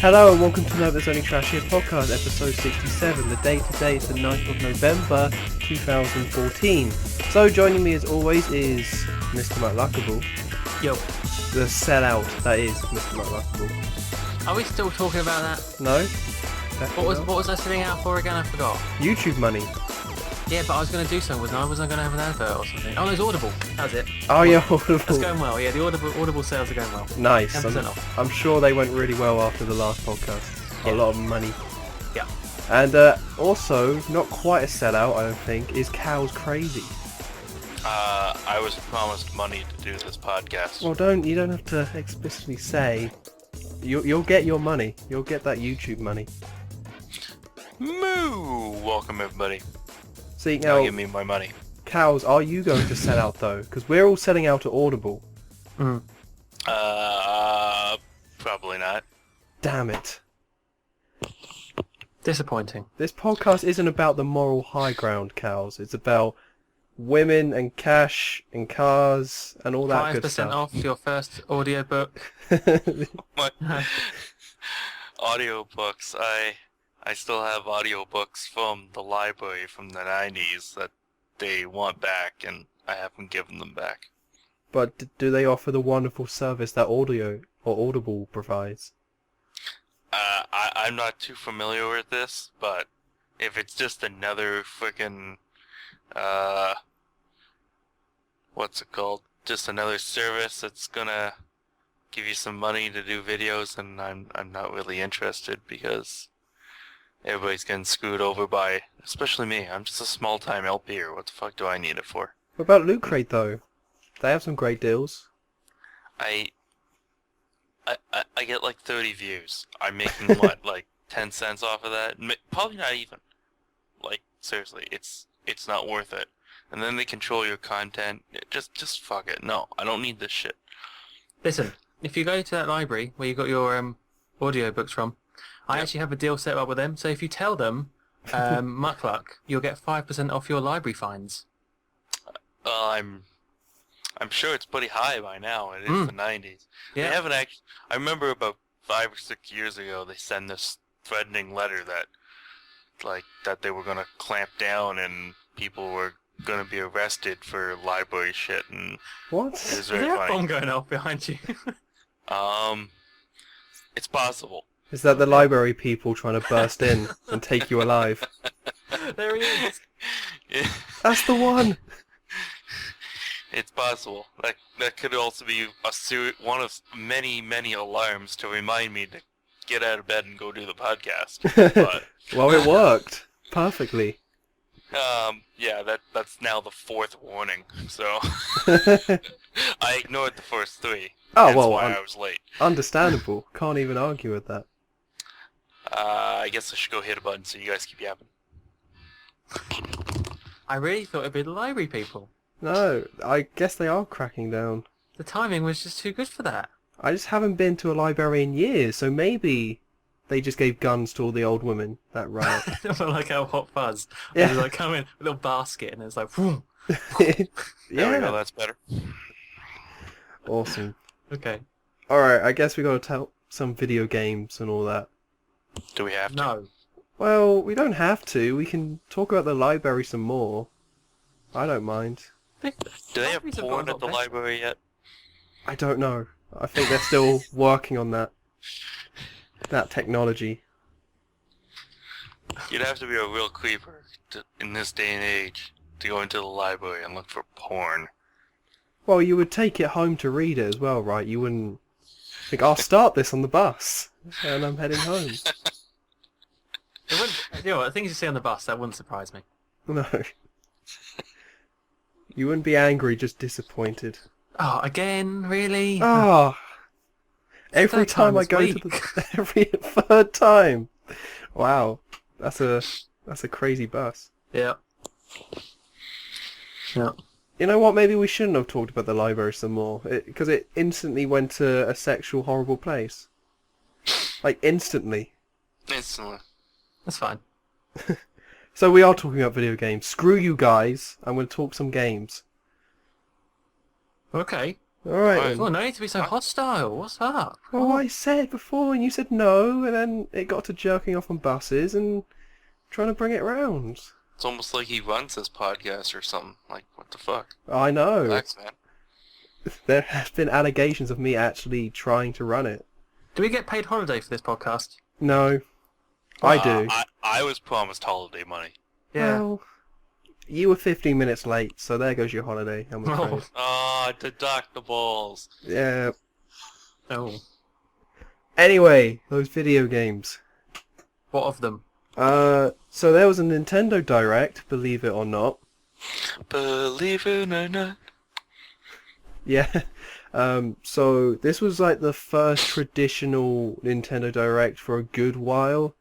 Hello and welcome to Nova's Only Trash Here podcast, episode 67. The date today is the 9th of November 2014. So joining me as always is MrMuckluckable. Yo. The sellout that is MrMuckluckable. Are we still talking about that? No? What was I sitting out for again? I forgot. YouTube money. Yeah, but I was going to do something, wasn't I? Wasn't I going to have an advert or something? Oh, no, it's Audible. That's it. Oh yeah, Audible. That's going well. Yeah, the Audible sales are going well. Nice. 10% off. I'm sure they went really well after the last podcast. Got a lot of money. Yeah. And also, not quite a sellout, I don't think, is CowsCrazy. I was promised money to do this podcast. Well, you don't have to explicitly say. You'll get your money. You'll get that YouTube money. Moo! Welcome everybody. See, Now now, give me my money. Cows, are you going to sell out though? Because we're all selling out to Audible. Probably not. Damn it. Disappointing. This podcast isn't about the moral high ground, Cows. It's about women and cash and cars and all that good 5% stuff. off your first audiobook. My audiobooks. I still have audiobooks from the library from the 90s that they want back, and I haven't given them back. But do they offer the wonderful service that Audio or Audible provides? I'm not too familiar with this, but if it's just another frickin' what's it called? Just another service that's gonna give you some money to do videos, and I'm not really interested because everybody's getting screwed over by, especially me. I'm just a small-time LPer. What the fuck do I need it for? What about Loot Crate though? They have some great deals. I get like 30 views. I'm making what, like 10 cents off of that? Probably not even. Like seriously, it's not worth it. And then they control your content. Just fuck it. No, I don't need this shit. Listen, if you go to that library where you got your audiobooks from, I actually have a deal set up with them. So if you tell them Muckluck, you'll get 5% off your library fines. I'm sure it's pretty high by now. It is the 90s. Yeah. They haven't actually. I remember about 5 or 6 years ago, they sent this threatening letter that they were gonna clamp down and people were gonna be arrested for library shit, and What? it was Is very there a funny. bomb going off behind you? It's possible. Is that the library people trying to burst in and take you alive? There he is. That's the one! It's possible. That could also be one of many alarms to remind me to get out of bed and go do the podcast. But Well, it worked. Perfectly. yeah, that's now the 4th warning. So I ignored the first 3. Oh, That's well, why I was late. Understandable. Can't even argue with that. I guess I should go hit a button so you guys keep yapping. I really thought it'd be the library people. No, I guess they are cracking down. The timing was just too good for that. I just haven't been to a library in years, so maybe they just gave guns to all the old women that riot. Like how Hot Fuzz. Yeah. It was like come in a little basket and it's like, whoom. There we go, Yeah. that's better. Awesome. Okay. Alright, I guess we gotta tell some video games and all that. Do we have to? No. Well, we don't have to. We can talk about the library some more. I don't mind. Do they have Libraries have porn got a at lot the better. library yet? I don't know. I think they're still working on that technology. You'd have to be a real creeper in this day and age to go into the library and look for porn. Well, you would take it home to read it as well, right? You wouldn't think, I'll start this on the bus and I'm heading home. It wouldn't, you know what, the things you see on the bus, that wouldn't surprise me. No. You wouldn't be angry, just disappointed. Oh, again? Really? Ah, every Third time time I this go week. to the every third time. Wow, that's a crazy bus. Yeah. Yeah. You know what? Maybe we shouldn't have talked about the library some more, because it instantly went to a sexual, horrible place. Like instantly. Instantly. That's fine. So we are talking about video games. Screw you guys. I'm going to talk some games. Okay. Alright Fine. Oh, then. no need to be so hostile. What's up? Well, I said before and you said no, and then it got to jerking off on buses and trying to bring it round. It's almost like he runs this podcast or something. Like, what the fuck? I know. Relax, man. There have been allegations of me actually trying to run it. Do we get paid holiday for this podcast? No. I do. I was promised holiday money. Yeah. Well, you were 15 minutes late, so there goes your holiday, I'm afraid. Oh. Ah, deductibles. Yeah. Oh. Anyway, those video games. What of them? So there was a Nintendo Direct, believe it or not. Believe it or not. Yeah. So this was like the first traditional Nintendo Direct for a good while,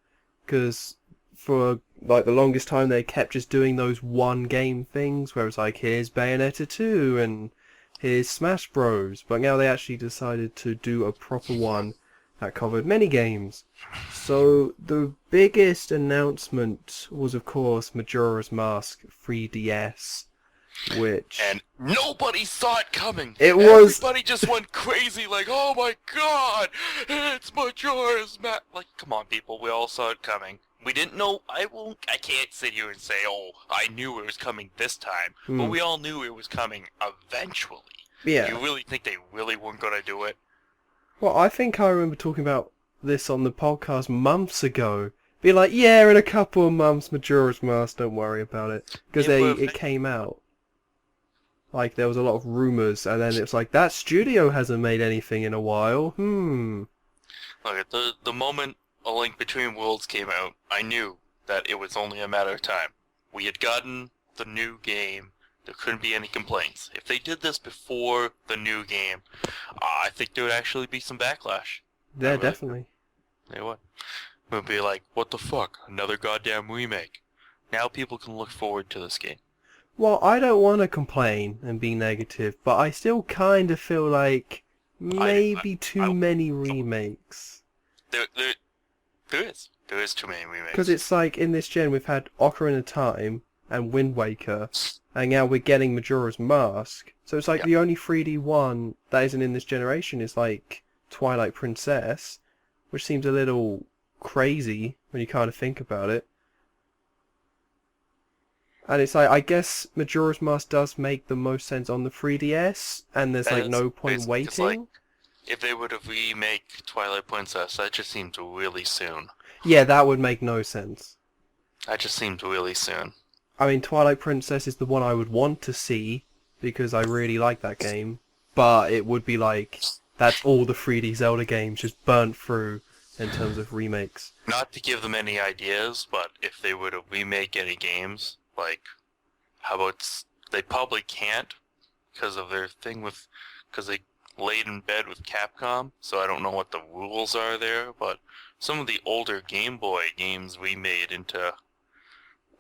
because for like the longest time they kept just doing those one game things, where it's like, here's Bayonetta 2 and here's Smash Bros. But now they actually decided to do a proper one that covered many games. So the biggest announcement was of course Majora's Mask 3DS, which... And nobody saw it coming. It was... Everybody just went crazy, like, oh my god, it's Majora's Mask. Like, come on, people, we all saw it coming. We didn't know. I can't sit here and say, oh, I knew it was coming this time, but we all knew it was coming eventually. Yeah. You really think they really weren't gonna do it? Well, I think I remember talking about this on the podcast months ago. Be like, yeah, in a couple of months, Majora's Mask, don't worry about it. Because it came out. Like, there was a lot of rumours, and then it's like, that studio hasn't made anything in a while. Look, at the moment A Link Between Worlds came out, I knew that it was only a matter of time. We had gotten the new game. There couldn't be any complaints. If they did this before the new game, I think there would actually be some backlash. Yeah, Really? definitely. They would. It would be like, what the fuck? Another goddamn remake. Now people can look forward to this game. Well, I don't want to complain and be negative, but I still kind of feel like maybe too many remakes. There is too many remakes. Because it's like, in this gen, we've had Ocarina of Time and Wind Waker, and now we're getting Majora's Mask. So it's like the only 3D one that isn't in this generation is like Twilight Princess, which seems a little crazy when you kind of think about it. And it's like, I guess Majora's Mask does make the most sense on the 3DS, and there's like no point waiting. It's like, if they would have remake Twilight Princess, that just seems really soon. Yeah, that would make no sense. That just seemed really soon. I mean, Twilight Princess is the one I would want to see, because I really like that game. But it would be like, that's all the 3D Zelda games just burnt through in terms of remakes. Not to give them any ideas, but if they were to remake any games, like, how about, they probably can't, because of their thing with, because they laid in bed with Capcom, so I don't know what the rules are there, but some of the older Game Boy games remade into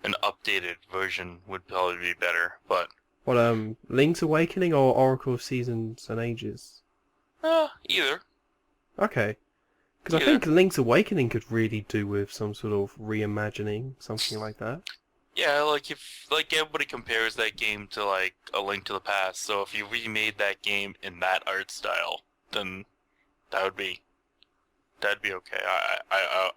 an updated version would probably be better, but... What, Link's Awakening or Oracle of Seasons and Ages? Either. Okay. Because I think Link's Awakening could really do with some sort of reimagining, something like that. Yeah, like if everybody compares that game to like A Link to the Past, so if you remade that game in that art style, then that'd be okay.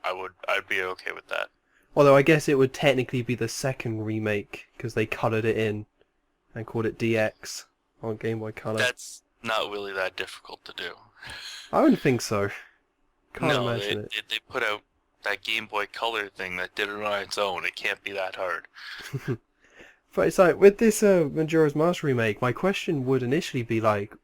I'd be okay with that. Although I guess it would technically be the second remake because they coloured it in and called it DX on Game Boy Color. That's not really that difficult to do. I wouldn't think so. Can't No, imagine it. they put out that Game Boy Color thing that did it on its own. It can't be that hard. But it's like, with this Majora's Mask remake, my question would initially be like,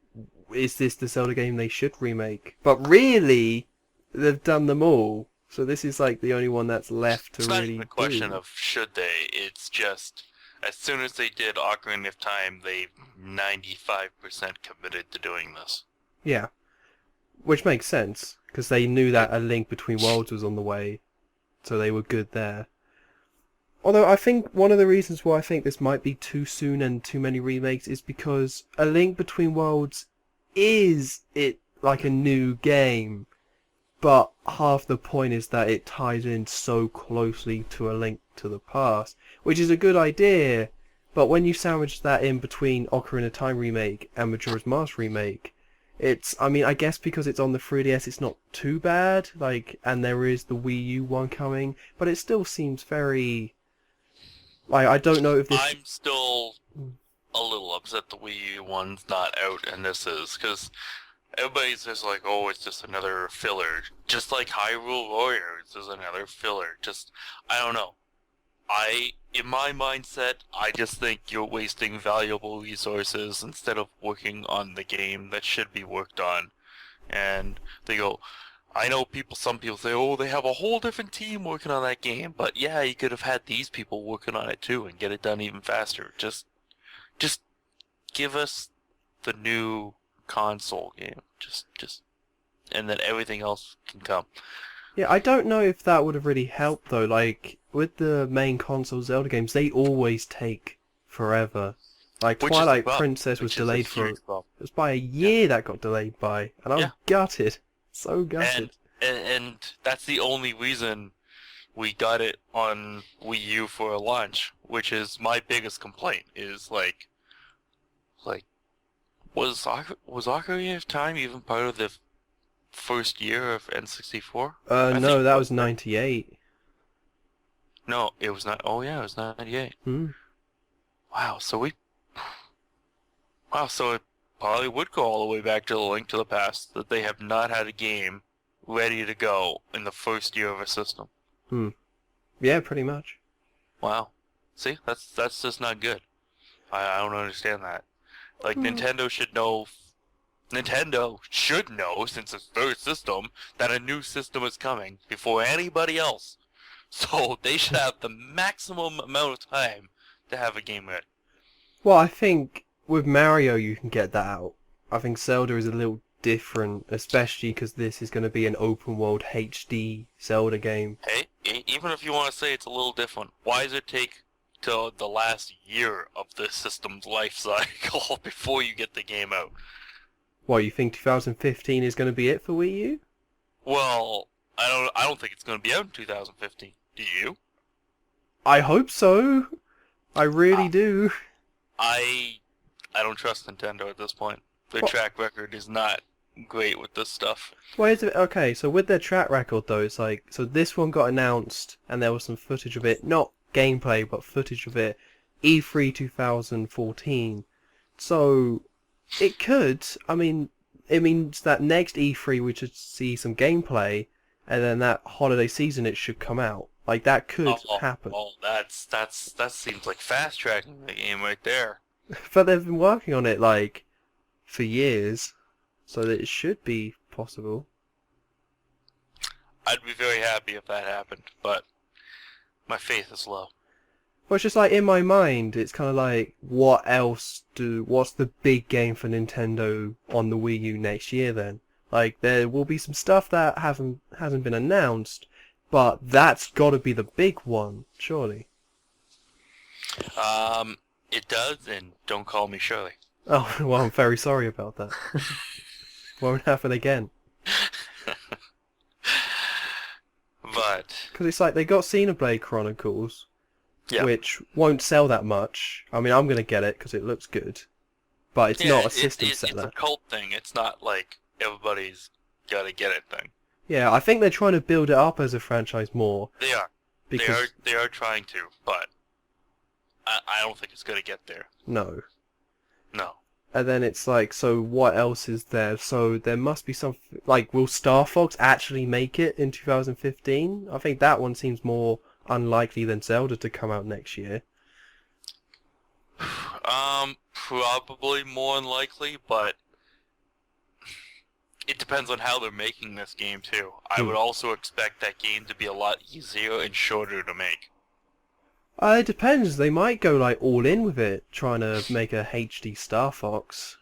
is this the Zelda game they should remake? But really, they've done them all. So this is like the only one that's left to It's really not even a question of should they. It's just, as soon as they did Ocarina of Time, they 95% committed to doing this. Yeah. Which makes sense, because they knew that A Link Between Worlds was on the way, so they were good there. Although I think one of the reasons why I think this might be too soon and too many remakes is because A Link Between Worlds is like a new game, but half the point is that it ties in so closely to A Link to the Past, which is a good idea, but when you sandwich that in between Ocarina of Time remake and Majora's Mask remake, It's, I mean, I guess because it's on the 3DS, it's not too bad. Like, and there is the Wii U one coming, but it still seems very. Like, I don't know if this. I'm still a little upset the Wii U one's not out and this is, because everybody's just like, oh, it's just another filler. Just like Hyrule Warriors is another filler. Just, I don't know. In my mindset, I just think you're wasting valuable resources instead of working on the game that should be worked on. And they go, I know some people say, oh, they have a whole different team working on that game, but yeah, you could have had these people working on it too and get it done even faster. Just give us the new console game. And then everything else can come. Yeah, I don't know if that would have really helped though. Like with the main console Zelda games, they always take forever. Like Which is the Twilight problem, Princess was which is a delayed for huge problem. it was by a year that got delayed by, and I was Yeah. gutted, so gutted. And that's the only reason we got it on Wii U for a launch, which is my biggest complaint. Is like was Ocarina of Time even part of the first year of N64? I No, think that it was 98. No, it was not. Oh yeah, it was 98. Hmm. Wow, so it probably would go all the way back to the Link to the Past that they have not had a game ready to go in the first year of a system. Yeah, pretty much. Wow. See, that's just not good. I don't understand that. Like Nintendo should know. Nintendo should know, since it's their system, that a new system is coming before anybody else. So they should have the maximum amount of time to have a game ready. Well, I think with Mario you can get that out. I think Zelda is a little different, especially because this is going to be an open world HD Zelda game. Hey, even if you want to say it's a little different, why does it take till the last year of the system's life cycle before you get the game out? What, you think 2015 is going to be it for Wii U? Well, I don't think it's going to be out in 2015. Do you? I hope so. I really do. I don't trust Nintendo at this point. Their What? track record is not great with this stuff. Why is it okay? So with their track record though, it's like so this one got announced and there was some footage of it, not gameplay but footage of it, E3 2014. So it could. I mean, it means that next E3 we should see some gameplay, and then that holiday season it should come out. Like that could happen. Oh, that seems like fast tracking the game right there. But they've been working on it like for years, so that it should be possible. I'd be very happy if that happened, but my faith is low. Well, it's just like in my mind, it's kind of like, what's the big game for Nintendo on the Wii U next year then? Like, there will be some stuff that hasn't been announced, but that's got to be the big one, surely. It does, and don't call me Shirley. Oh, well, I'm very sorry about that. Won't happen again. But Because it's like, they got Xenoblade Chronicles, yeah, which won't sell that much. I mean, I'm going to get it because it looks good. But it's not a system seller. It's a cult thing. It's not like everybody's gotta get it thing. Yeah, I think they're trying to build it up as a franchise more. They are. Because They are trying to, but I don't think it's gonna get there. no. No. And then it's like, so what else is there? So there must be something, like, will Star Fox actually make it in 2015? I think that one seems more unlikely than Zelda to come out next year. Probably more unlikely, but it depends on how they're making this game too. I would also expect that game to be a lot easier and shorter to make. It depends. They might go, like, all in with it, trying to make a HD Star Fox.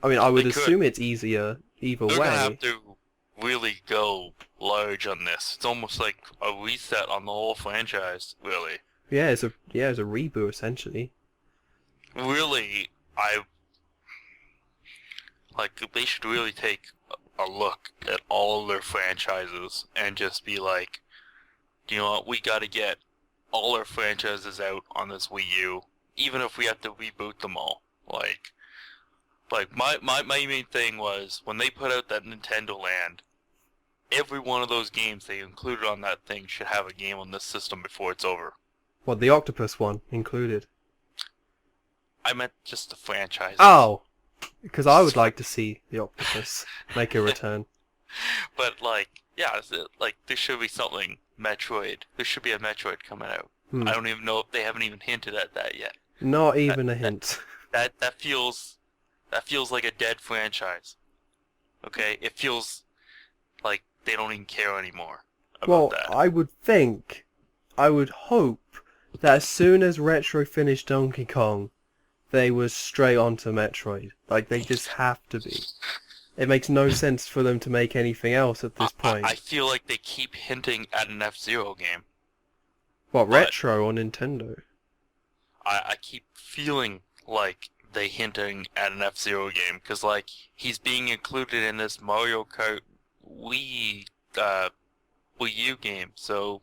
I mean, I would They could. assume it's easier either They're gonna way. have to really go large on this. It's almost like a reset on the whole franchise, really. Yeah, it's a reboot, essentially. Really, they should really take a look at all of their franchises and just be like, you know what, we gotta get all our franchises out on this Wii U, even if we have to reboot them all. Like, Like, my main thing was, when they put out that Nintendo Land, every one of those games they included on that thing should have a game on this system before it's over. What, the Octopus one included? I meant just the franchise. Oh! Because I would like to see the Octopus make a return. But, like, yeah, like, there should be something Metroid. There should be a Metroid coming out. I don't even know if they haven't even hinted at that yet. Not even a hint. That feels like a dead franchise. Okay? It feels like they don't even care anymore about that. I would hope that as soon as Retro finished Donkey Kong, they were straight onto Metroid. Like, they just have to be. It makes no sense for them to make anything else at this point. I feel like they keep hinting at an F-Zero game. What, Retro or Nintendo? I keep feeling like they hinting at an F-Zero game, because, like, he's being included in this Mario Kart Wii U game, so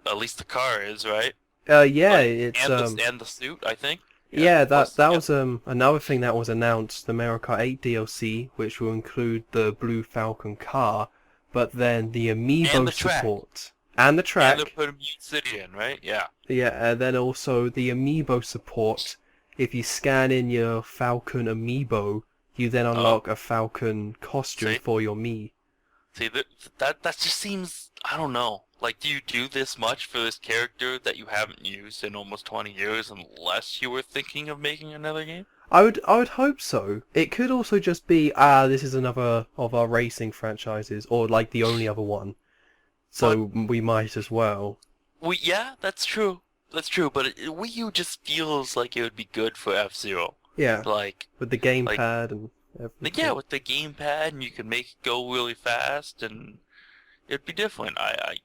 at least the car is, right? Yeah, Like, it's and the suit, I think. Yeah, that was another thing that was announced, the Mario Kart 8 DLC, which will include the Blue Falcon car, but then the Amiibo And the track. support. And the track. And they put a Mute City in, right? Yeah. Yeah, and then also the Amiibo support. If you scan in your Falcon Amiibo, you then unlock a Falcon costume for your Mii. See, that just seems, I don't know. Like, do you do this much for this character that you haven't used in almost 20 years unless you were thinking of making another game? I would hope so. It could also just be, this is another of our racing franchises, or like the only other one. So we might as well. Yeah, that's true. That's true, but Wii U just feels like it would be good for F-Zero. Yeah, Like, with the gamepad and everything. yeah, with the gamepad, and you can make it go really fast, and it'd be different. I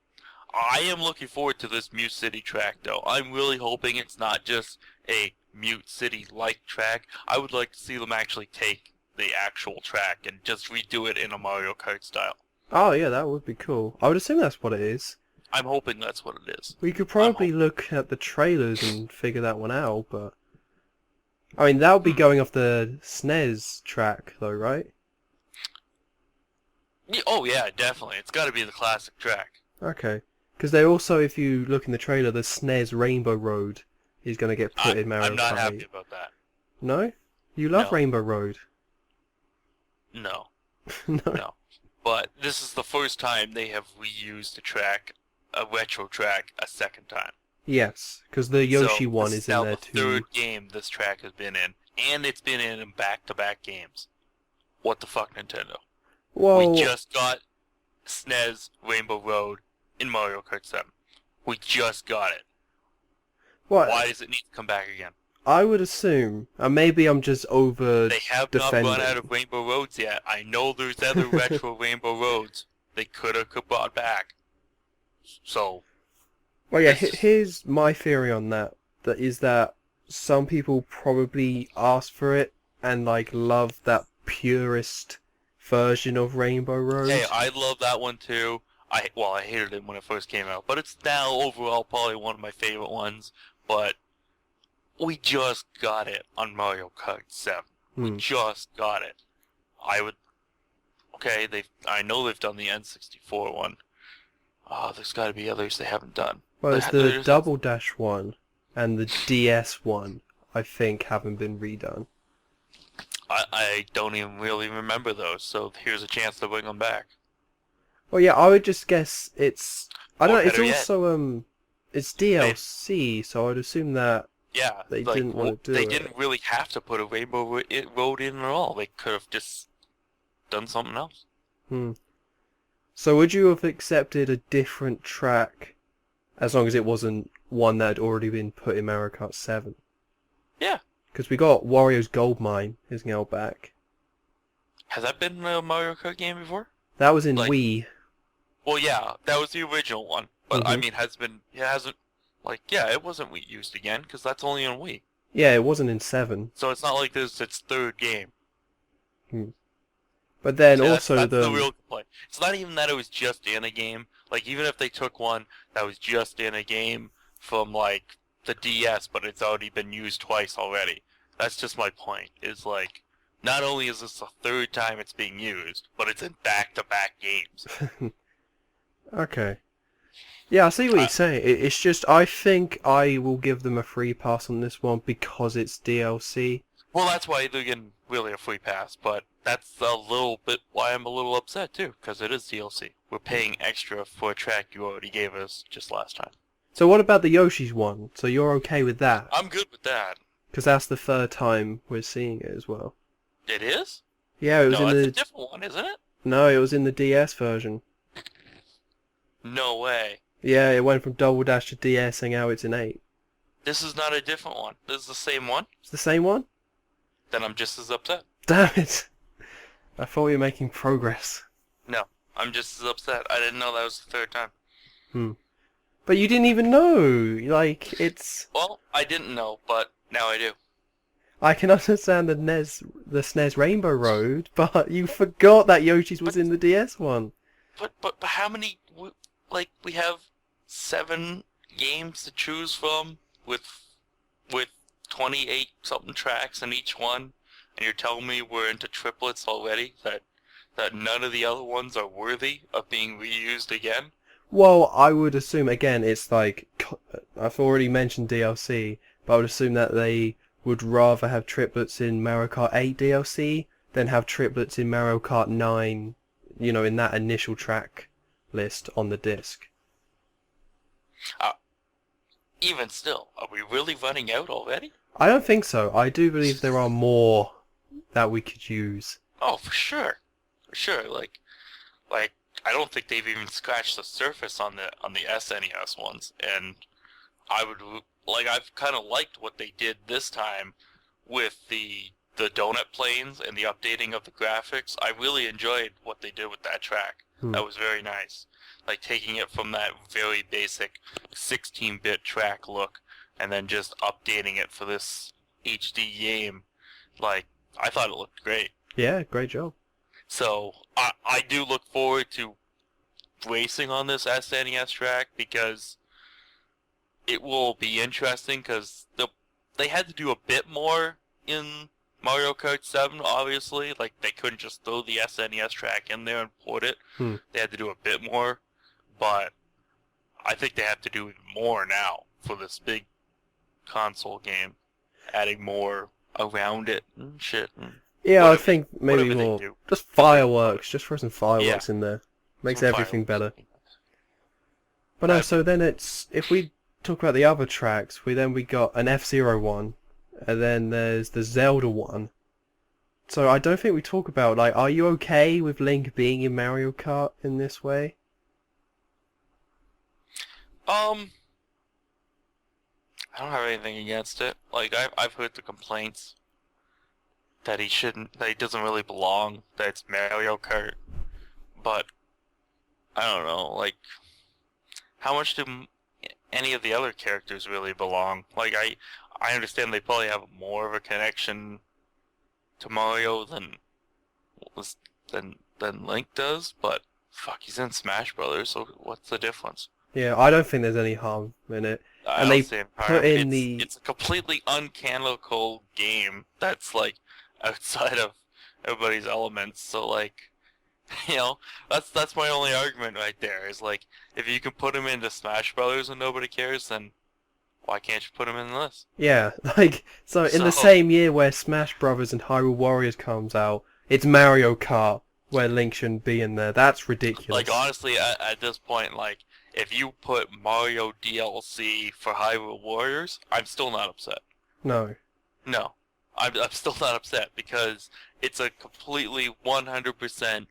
am looking forward to this Mute City track, though. I'm really hoping it's not just a Mute City-like track. I would like to see them actually take the actual track and just redo it in a Mario Kart style. Oh yeah, that would be cool. I would assume that's what it is. I'm hoping that's what it is. We could probably look at the trailers and figure that one out, but... I mean, that would be going off the SNES track, though, right? Oh yeah, definitely. It's got to be the classic track. Okay. Because they also, if you look in the trailer, the SNES Rainbow Road is going to get put in Mario Kart. I'm not happy about that. No? You love No. Rainbow Road. No. No. No. But this is the first time they have reused a retro track, a second time. Yes, because the Yoshi one is in now there the too. third game this track has been in, and it's been in back-to-back games. What the fuck, Nintendo? Well, We just got SNES Rainbow Road in Mario Kart 7. We just got it. what? Why does it need to come back again? I would assume, and maybe I'm just over They have defending. not run out of Rainbow Roads yet. I know there's other retro Rainbow Roads they could have brought back. So, Well, yeah, this is- here's my theory on that. That is that some people probably asked for it and like love that purist version of Rainbow Road. hey, I love that one too. I hated it when it first came out, but it's now overall probably one of my favorite ones. But we just got it on Mario Kart 7. We just got it. Okay, I know they've done the N64 one. There's got to be others they haven't done. Well, it's the Double Dash one and the DS one, I think, haven't been redone. I don't even really remember those, so here's a chance to bring them back. Well, yeah, I would just guess it's... I don't know, it's better yet, also, it's DLC, so I'd assume that yeah, they didn't want to do They it. didn't really have to put a Rainbow Road in at all. They could have just done something else. So would you have accepted a different track as long as it wasn't one that had already been put in Mario Kart 7? Yeah. Because we got Wario's Gold Mine is now back. Has that been a Mario Kart game before? That was in Like- Wii. Well, yeah, that was the original one. But, I Mhm. mean, it wasn't Wii used again, because that's only on Wii. Yeah, it wasn't in 7. So it's not like this is its third game. But then See, also that's the real complaint. It's not even that it was just in a game. Like, even if they took one that was just in a game from, like, the DS, but it's already been used twice already, That's just my point. Is like, not only is this the third time it's being used, but it's in back-to-back games. Okay. Yeah, I see what Uh, you're saying. It's just, I think I will give them a free pass on this one because it's DLC. Well, that's why they're getting really a free pass, but that's a little bit why I'm a little upset too, because it is DLC. We're paying extra for a track you already gave us just last time. So what about the Yoshi's one? So you're okay with that? I'm good with that. Because that's the third time we're seeing it as well. It is? Yeah, it was No, in that's the... a different one, isn't it? No, it was in the DS version. No way. Yeah, it went from Double Dash to DS and now it's in 8. This is not a different one. This is the same one? It's the same one? Then I'm just as upset. Damn it! I thought we were making progress. No, I'm just as upset. I didn't know that was the third time. But you didn't even know! Like, it's... Well, I didn't know, but now I do. I can understand the SNES Rainbow Road, but you forgot that Yoshi's was in the DS one. But how many... Like, we have 7 games to choose from with 28 something tracks in each one, and you're telling me we're into triplets already, that none of the other ones are worthy of being reused again? Well, I would assume, again, it's like... I've already mentioned DLC, but I would assume that they would rather have triplets in Mario Kart 8 DLC than have triplets in Mario Kart 9, you know, in that initial track list on the disc. Even still, are we really running out already? I don't think so. I do believe there are more that we could use. Oh, for sure. For sure. Like I don't think they've even scratched the surface on the SNES ones, and I've kind of liked what they did this time with the donut planes and the updating of the graphics. I really enjoyed what they did with that track. That was very nice. Like taking it from that very basic 16-bit track look and then just updating it for this HD game. Like, I thought it looked great. Yeah, great job. So, I do look forward to racing on this SNES track because it will be interesting because they had to do a bit more in Mario Kart 7, obviously. Like, they couldn't just throw the SNES track in there and port it. They had to do a bit more, but I think they have to do even more now for this big console game, adding more around it and shit. Yeah, I think maybe whatever they more. do. Just fireworks. Just throw some fireworks in there. Makes Some everything fireworks. better. But no, so then it's... If we talk about the other tracks, we got an F-Zero one, and then there's the Zelda one. So I don't think we talk about, like, are you okay with Link being in Mario Kart in this way? I don't have anything against it. Like, I've heard the complaints that that he doesn't really belong, that it's Mario Kart. But, I don't know, like, how much do any of the other characters really belong? Like, I understand they probably have more of a connection to Mario than Link does, but fuck, he's in Smash Brothers, so what's the difference? Yeah, I don't think there's any harm in it. I And don't they see any put harm. in It's a completely uncanonical game that's like outside of everybody's elements. So like, you know, that's my only argument right there. Is like, if you can put him into Smash Brothers and nobody cares, then why can't you put him in this? Yeah, like, so in the So- same year where Smash Brothers and Hyrule Warriors comes out, it's Mario Kart where Link shouldn't be in there. That's ridiculous. Like honestly, at this point, like if you put Mario DLC for Hyrule Warriors, I'm still not upset. No. No, I'm still not upset because it's a completely 100%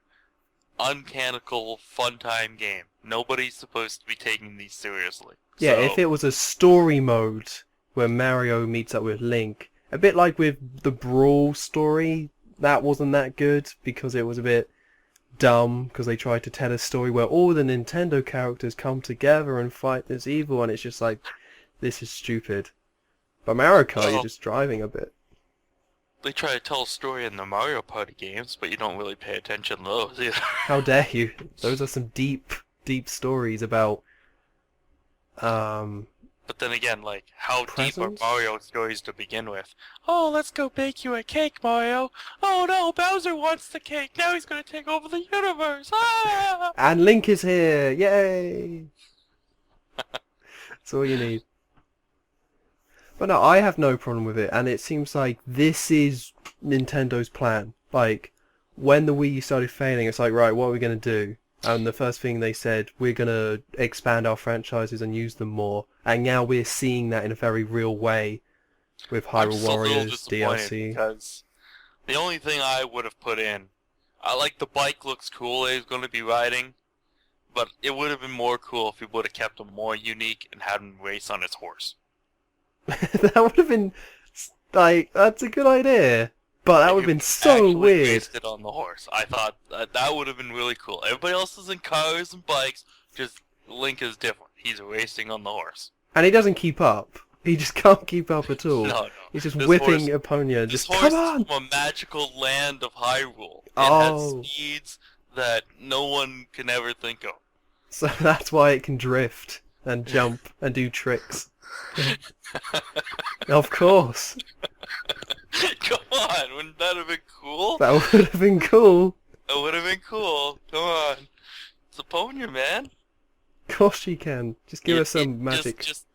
uncanonical fun time game. Nobody's supposed to be taking these seriously. Yeah, So, if it was a story mode where Mario meets up with Link, a bit like with the Brawl story, that wasn't that good because it was a bit dumb because they tried to tell a story where all the Nintendo characters come together and fight this evil, and it's just like, this is stupid. But Mario Kart, you're just driving a bit. they try to tell a story in the Mario Party games, but you don't really pay attention to those either. How dare you? Those are some deep, deep stories about But then again, like, how deep are Presents? Mario stories to begin with? Oh, let's go bake you a cake, Mario. Oh no, Bowser wants the cake. Now he's gonna take over the universe. Ah! And Link is here! Yay! That's all you need. But no, I have no problem with it, and it seems like this is Nintendo's plan. Like, when the Wii U started failing, it's like, right, what are we going to do? And the first thing they said, we're going to expand our franchises and use them more. And now we're seeing that in a very real way with I'm Hyrule just a little Warriors, disappointed DLC. because the only thing I would have put in, I like the bike looks cool that he's going to be riding, but it would have been more cool if he would have kept him more unique and had him race on his horse. That would have been, like, that's a good idea. But that If would have he been so actually weird. raced it on the horse. I thought that would have been really cool. Everybody else is in cars and bikes, just Link is different. He's racing on the horse. And he doesn't keep up. He just can't keep up at all. No. He's just This whipping horse- Eponia. This Just, horse come on! is from a magical land of Hyrule. It Oh. has speeds that no one can ever think of. So that's why it can drift and jump and do tricks. Of course. Come on, wouldn't that have been cool? That would have been cool. That would have been cool. Come on. It's Eponia, man. Of course you can. Just give us some It- magic. Just,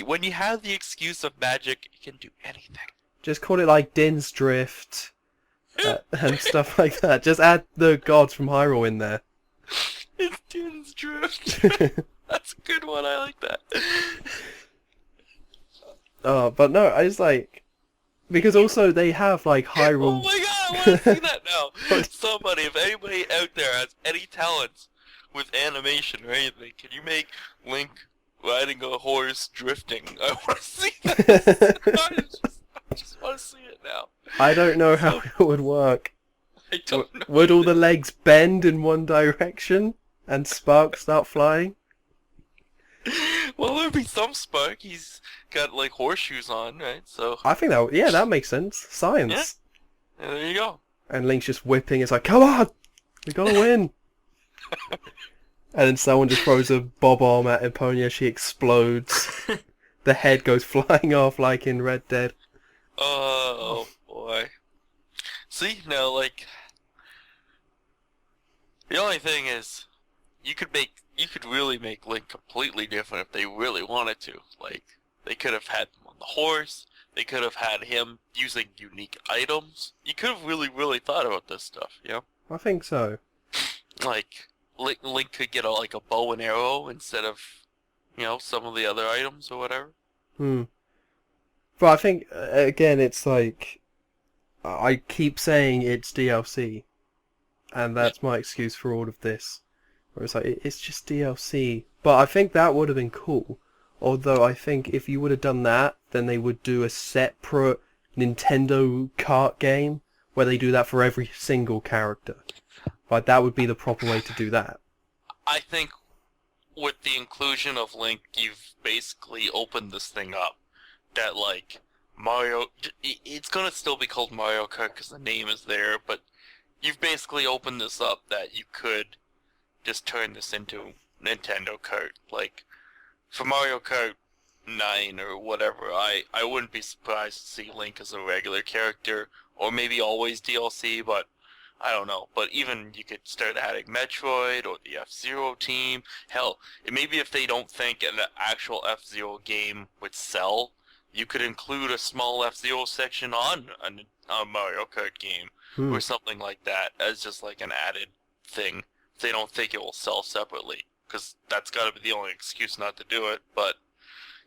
when you have the excuse of magic, you can do anything. Just call it like Din's Drift and stuff like that. Just add the gods from Hyrule in there. It's Din's Drift. That's a good one. I like that. But no, I just like... Because also they have like Oh Hyrule... my god, I want to see that now. Somebody, if anybody out there has any talents with animation or anything, can you make Link riding a horse drifting? I want to see that. I just want to see it now. I don't know how it would work. I don't know. Would all the legs bend in one direction and sparks start flying? Well, there'd be some spark. He's got like horseshoes on, right? So I think that makes sense. Science. yeah, there you go. And Link's just whipping. It's like, come on, we gotta win. And then someone just throws a bob bomb at Eponia. She explodes. The head goes flying off like in Red Dead. Oh boy. See now, like the only thing is, you could really make Link completely different if they really wanted to. Like, they could have had him on the horse. They could have had him using unique items. You could have really thought about this stuff, you know? I think so. Like, Link could get like a bow and arrow instead of, some of the other items or whatever. But I think, again, it's like... I keep saying it's DLC. And that's my excuse for all of this. Where it's like, it's just DLC. But I think that would have been cool. Although I think if you would have done that, then they would do a separate Nintendo Kart game where they do that for every single character. Like, that would be the proper way to do that. I think with the inclusion of Link, you've basically opened this thing up. That, like, Mario... It's gonna still be called Mario Kart because the name is there, but you've basically opened this up that you could just turn this into Nintendo Kart. Like, for Mario Kart 9 or whatever, I wouldn't be surprised to see Link as a regular character, or maybe always DLC, but I don't know. But even you could start adding Metroid or the F-Zero team. Hell, maybe if they don't think an actual F-Zero game would sell, you could include a small F-Zero section on a Mario Kart game or something like that as just like an added thing. If they don't think it will sell separately, because that's got to be the only excuse not to do it. But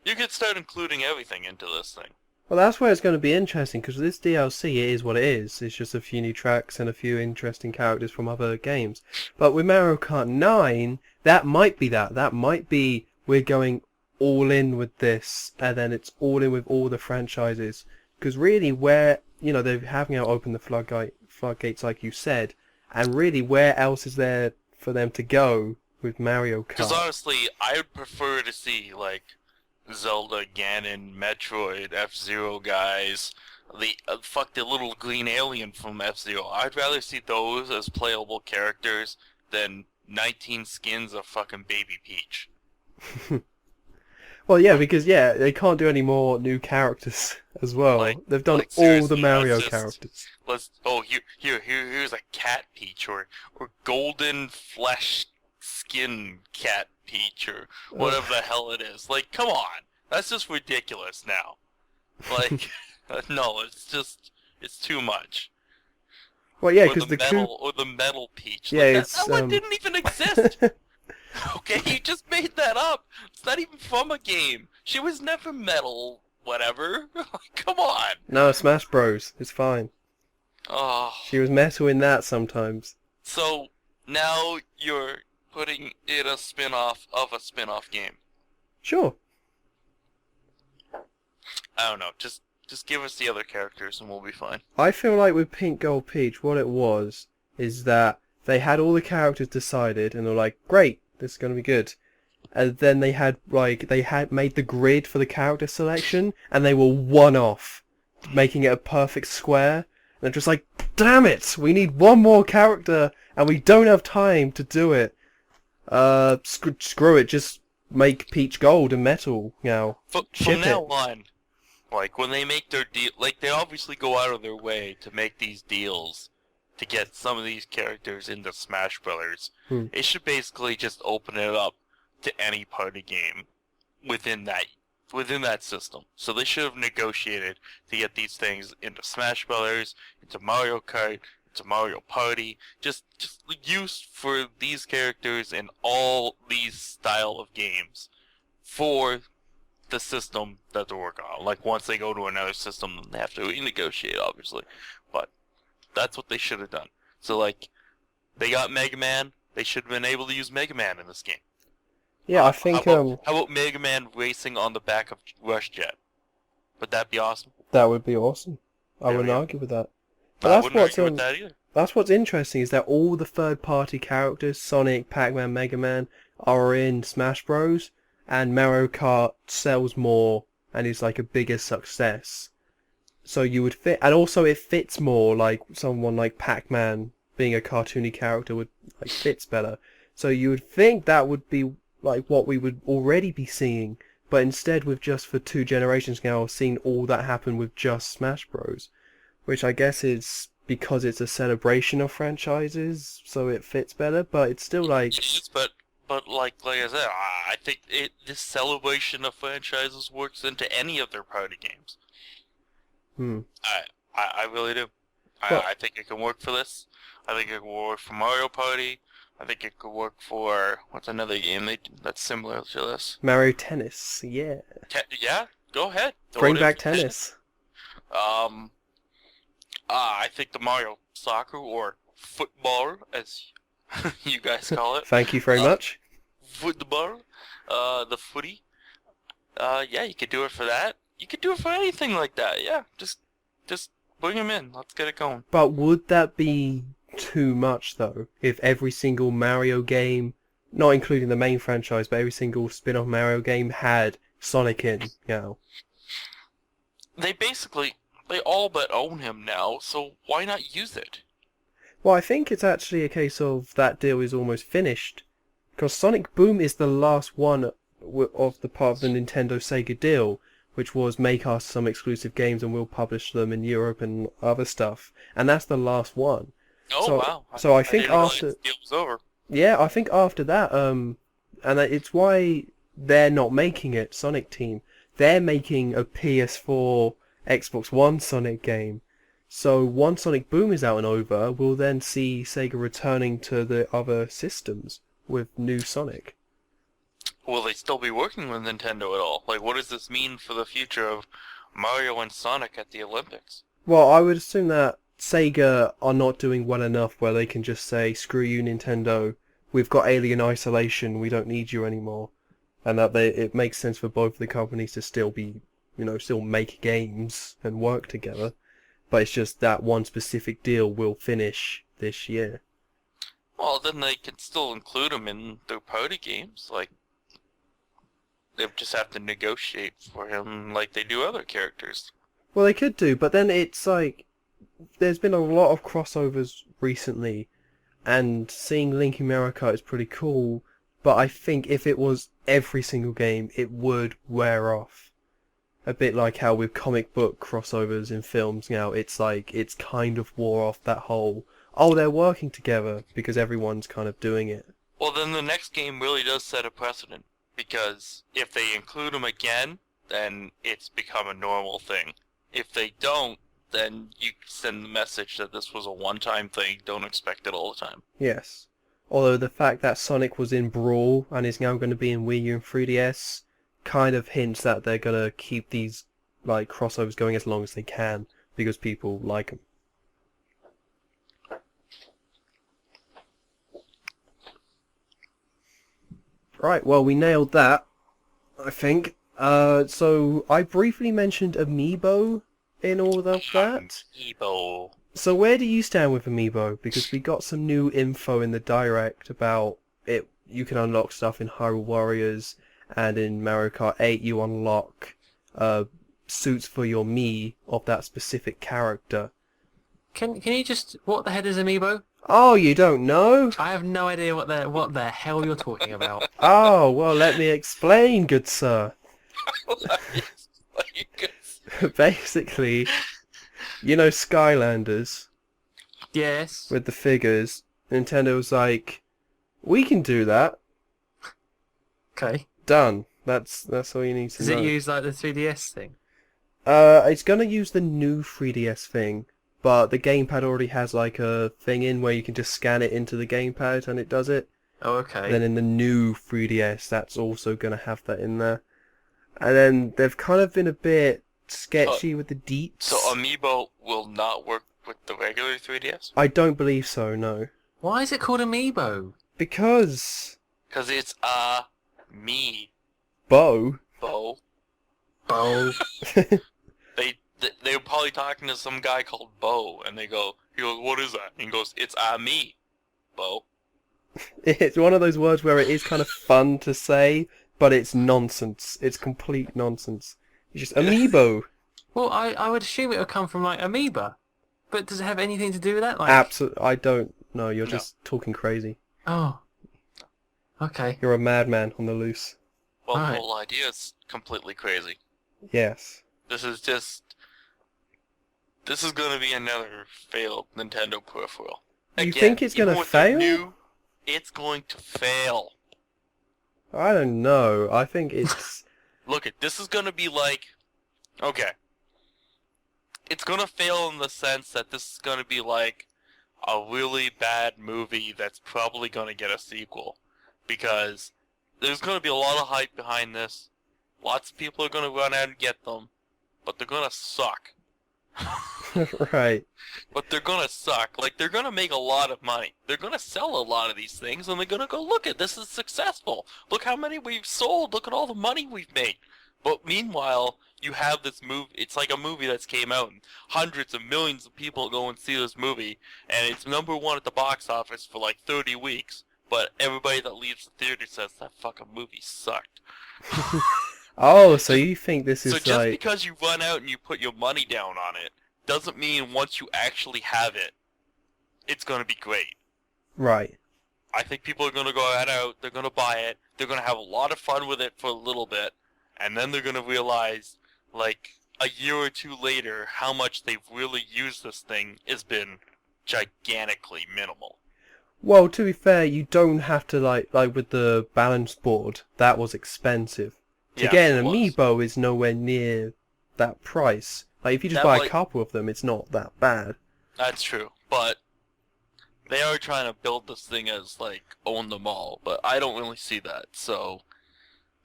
you could start including everything into this thing. Well, that's where it's going to be interesting, because this DLC, it is what it is. It's just a few new tracks and a few interesting characters from other games. But with Mario Kart 9, that might be that. That might be we're going all in with this, and then it's all in with all the franchises. Because really, where, they're having out open the floodgates, like you said, and really, where else is there for them to go with Mario Kart? Because honestly, I would prefer to see, like, Zelda, Ganon, Metroid, F-Zero guys, the little green alien from F-Zero. I'd rather see those as playable characters than 19 skins of fucking Baby Peach. Well, yeah, because they can't do any more new characters as well. They've done all the seriously, Mario characters. Here's a cat Peach or golden flesh skin cat Peach or whatever the hell it is. Like, come on, that's just ridiculous now. Like, no, it's too much. Well, yeah, Or because the metal or the metal Peach. Yeah, Like, it's that one didn't even exist. Okay, you just made that up. It's not even from a game. She was never metal, whatever. Come on. No, Smash Bros. It's fine. Oh. She was metal in that sometimes. So now you're putting in a spin-off of a spin-off game. Sure. I don't know. Just give us the other characters and we'll be fine. I feel like with Pink Gold Peach, what it was is that they had all the characters decided, and they're like, "Great, this is gonna be good." And then they had made the grid for the character selection, and they were one off, making it a perfect square. And they're just like, "Damn it, we need one more character, and we don't have time to do it. Screw it, just make Peach gold and metal now. From now on, like when they make their deal, like they obviously go out of their way to make these deals to get some of these characters into Smash Brothers. It should basically just open it up to any party game within that system. So they should have negotiated to get these things into Smash Brothers, into Mario Kart, into Mario Party, just use for these characters in all these style of games for the system that they're working on. Like once they go to another system, they have to renegotiate, obviously. But that's what they should have done. So like, they got Mega Man. They should have been able to use Mega Man in this game. Yeah, I think how about Mega Man racing on the back of Rush Jet? Would that be awesome? that would be awesome. I wouldn't argue with that. But I wouldn't argue with that either. That's what's interesting is that all the third-party characters, Sonic, Pac-Man, Mega Man, are in Smash Bros. And Mario Kart sells more and is like a bigger success. So you would fit, and also it fits more, like someone like Pac-Man being a cartoony character would like fits better. So you would think that would be like what we would already be seeing, but instead we've just for 2 generations now seen all that happen with just Smash Bros. Which I guess is because it's a celebration of franchises, so it fits better, but it's still like... Yes, but like I said, I think this celebration of franchises works into any of their party games. I really do. I think it can work for this. I think it can work for Mario Party. I think it could work for, what's another game that's similar to this? Mario Tennis, yeah. Yeah, go ahead. Bring back tennis. I think the Mario Soccer, or football, as you guys call it. Thank you very much. Football, the footy. Yeah, you could do it for that. You could do it for anything like that. Yeah, just bring them in. Let's get it going. But would that be too much though? If every single Mario game, not including the main franchise, but every single spin-off Mario game had Sonic in, you know? They all but own him now, so why not use it? Well, I think it's actually a case of that deal is almost finished. Because Sonic Boom is the last one of the part of the Nintendo Sega deal, which was make us some exclusive games and we'll publish them in Europe and other stuff. And that's the last one. Oh, wow. So I think after... the deal was over. Yeah, I think after that, and it's why they're not making it, Sonic Team. They're making a PS4, Xbox One Sonic game. So once Sonic Boom is out and over, we'll then see Sega returning to the other systems with new Sonic. Will they still be working with Nintendo at all? Like, what does this mean for the future of Mario and Sonic at the Olympics? Well, I would assume that Sega are not doing well enough where they can just say, screw you Nintendo, we've got Alien Isolation, we don't need you anymore. And that it makes sense for both of the companies to still be, still make games and work together. But it's just that one specific deal will finish this year. Well, then they can still include them in their party games. Like, they just have to negotiate for him like they do other characters. Well, they could do, but then it's like, there's been a lot of crossovers recently, and seeing Link in Mario Kart is pretty cool, but I think if it was every single game, it would wear off. A bit like how with comic book crossovers in films now, it's like, it's kind of wore off that whole, oh, they're working together, because everyone's kind of doing it. Well, then the next game really does set a precedent, because if they include them again, then it's become a normal thing. If they don't, then you send the message that this was a one-time thing, don't expect it all the time. Yes. Although the fact that Sonic was in Brawl and is now going to be in Wii U and 3DS kind of hints that they're going to keep these like crossovers going as long as they can because people like them. Right, well, we nailed that, I think. So I briefly mentioned Amiibo in all of that. Amiibo. So where do you stand with Amiibo? Because we got some new info in the Direct about it. You can unlock stuff in Hyrule Warriors, and in Mario Kart 8 you unlock suits for your Mii of that specific character. Can you just... What the hell is Amiibo? Oh, you don't know? I have no idea what the hell you're talking about. Oh, well, let me explain, good sir. Basically, you know Skylanders Yes. with the figures. Nintendo was like, we can do that. Okay. Done. That's all you need to Does know. it use like the 3DS thing? It's gonna use the new 3DS thing, but the gamepad already has like a thing in where you can just scan it into the gamepad and it does it. Oh, okay. Then in the new 3DS, that's also gonna have that in there. And then they've kind of been a bit sketchy with the deets. So Amiibo will not work with the regular 3DS? I don't believe so, no. Why is it called Amiibo? Because... Because it's me. Bo. Bo. Oh. They were probably talking to some guy called Bo, and he goes, what is that? And he goes, it's me, Bo. It's one of those words where it is kind of fun to say, but it's nonsense. It's complete nonsense. It's just Amiibo. Well, I would assume it would come from like amoeba, but does it have anything to do with that? Like... Absolutely, I don't know. You're No. just talking crazy. Oh. Okay. You're a madman on the loose. Well, Right. the whole idea is completely crazy. Yes. This is going to be another failed Nintendo peripheral. You think it's gonna even with fail? the new, it's going to fail. I don't know. I think it's... Look, this is going to be like... Okay. It's going to fail in the sense that this is going to be like a really bad movie that's probably going to get a sequel. Because there's going to be a lot of hype behind this. Lots of people are going to run out and get them. But they're going to suck. Right. But they're going to suck. Like, they're going to make a lot of money. They're going to sell a lot of these things, and they're going to go, look at this is successful. Look how many we've sold. Look at all the money we've made. But meanwhile, you have this movie. It's like a movie that's came out, and hundreds of millions of people go and see this movie, and it's #1 at the box office for like 30 weeks. But everybody that leaves the theater says that fucking movie sucked. Oh, so you think this is So just like... because you run out and you put your money down on it, doesn't mean once you actually have it, it's going to be great. Right. I think people are going to go out, they're going to buy it, they're going to have a lot of fun with it for a little bit, and then they're going to realize, like, a year or two later, how much they've really used this thing has been gigantically minimal. Well, to be fair, you don't have to, like with the balance board, that was expensive. To Yes, get it an was. Amiibo is nowhere near that price. Like, if you just That, buy a like- couple of them, it's not that bad. That's true, but they are trying to build this thing as, like, own them all, but I don't really see that, so...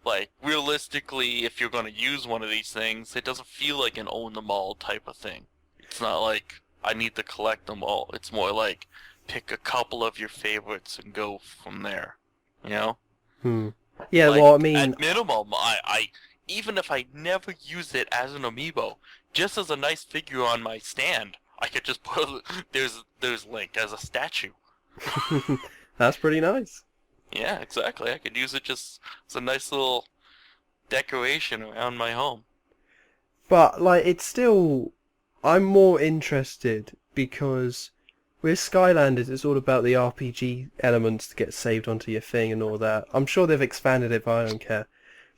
Like, realistically, if you're going to use one of these things, it doesn't feel like an own them all type of thing. It's not like, I need to collect them all. It's more like, pick a couple of your favorites and go from there. You know? Yeah, Like, well, I mean... at minimum, I even if I never use it as an amiibo, just as a nice figure on my stand, I could just put, there's Link as a statue. That's pretty nice. Yeah, exactly. I could use it just as a nice little decoration around my home. But, like, it's still... I'm more interested because with Skylanders, it's all about the RPG elements to get saved onto your thing and all that. I'm sure they've expanded it, but I don't care.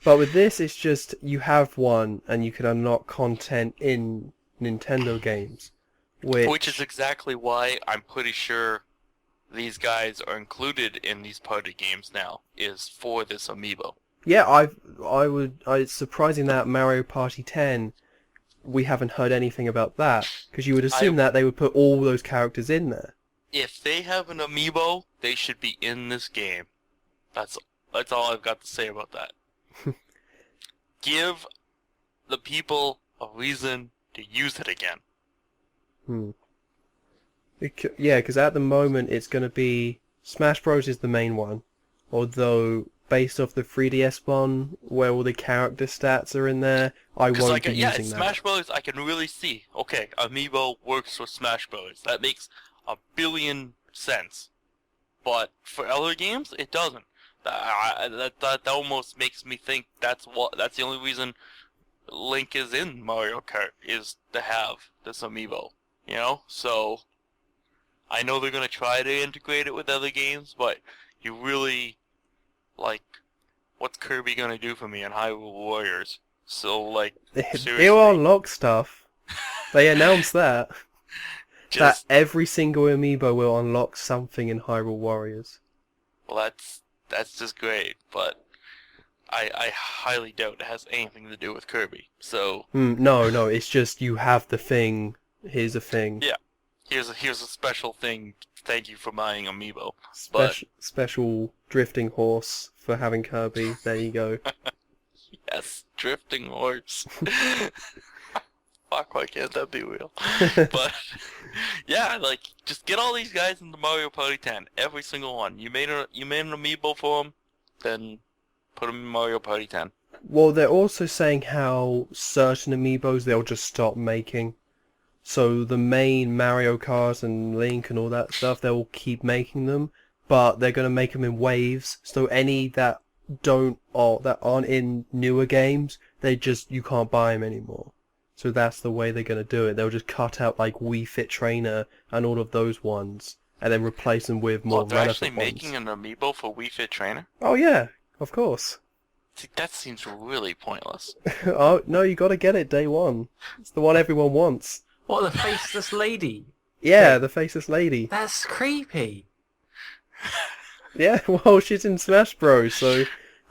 But with this, it's just you have one and you can unlock content in Nintendo games. Which is exactly why I'm pretty sure these guys are included in these party games now, is for this amiibo. Yeah, it's surprising that Mario Party 10, we haven't heard anything about that, because you would assume that they would put all those characters in there. If they have an amiibo, they should be in this game. That's all I've got to say about that. Give the people a reason to use it again. Yeah, because at the moment it's going to be Smash Bros is the main one, although based off the 3DS one, where all the character stats are in there, I won't be using that. Smash Bros. I can really see. Okay, amiibo works for Smash Bros. That makes a billion sense. But for other games, it doesn't. That almost makes me think that's the only reason Link is in Mario Kart, is to have this amiibo. You know? So I know they're gonna try to integrate it with other games, but you really, like, what's Kirby gonna do for me in Hyrule Warriors? So, like, seriously. They will unlock stuff. They announced that. That every single amiibo will unlock something in Hyrule Warriors. Well, that's just great, but I highly doubt it has anything to do with Kirby. So no, it's just you have the thing. Here's a thing. Yeah, here's a special thing. Thank you for buying amiibo. Special drifting horse for having Kirby. There you go. Yes, drifting horse. Fuck, why can't that be real? But yeah, like, just get all these guys into Mario Party 10. Every single one. You made an amiibo for them, then put them in Mario Party 10. Well, they're also saying how certain amiibos they'll just stop making. So the main Mario Kart and Link and all that stuff, they'll keep making them, but they're going to make them in waves. So any that aren't in newer games, you can't buy them anymore. So that's the way they're going to do it. They'll just cut out like Wii Fit Trainer and all of those ones, and then replace them with more relevant ones. They're actually making an amiibo for Wii Fit Trainer? Oh yeah, of course. See, that seems really pointless. Oh no, you got to get it day one. It's the one everyone wants. What, the faceless lady? Yeah, the faceless lady. That's creepy. Yeah, well, she's in Smash Bros, so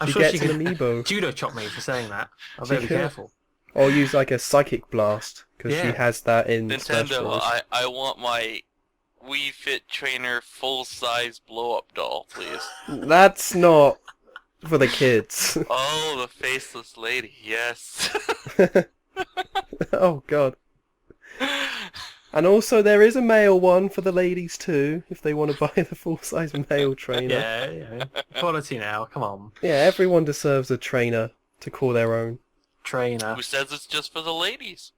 she gets an amiibo. Judo chop me for saying that. I better be careful. Or use like a psychic blast, because she has that in Smash Nintendo, Bros. I want my Wii Fit Trainer full-size blow-up doll, please. That's not for the kids. Oh, the faceless lady, yes. Oh god. And also there is a male one for the ladies too, if they want to buy the full-size male trainer. Yeah. Quality now, come on. Yeah, everyone deserves a trainer to call their own. Trainer. Who says it's just for the ladies?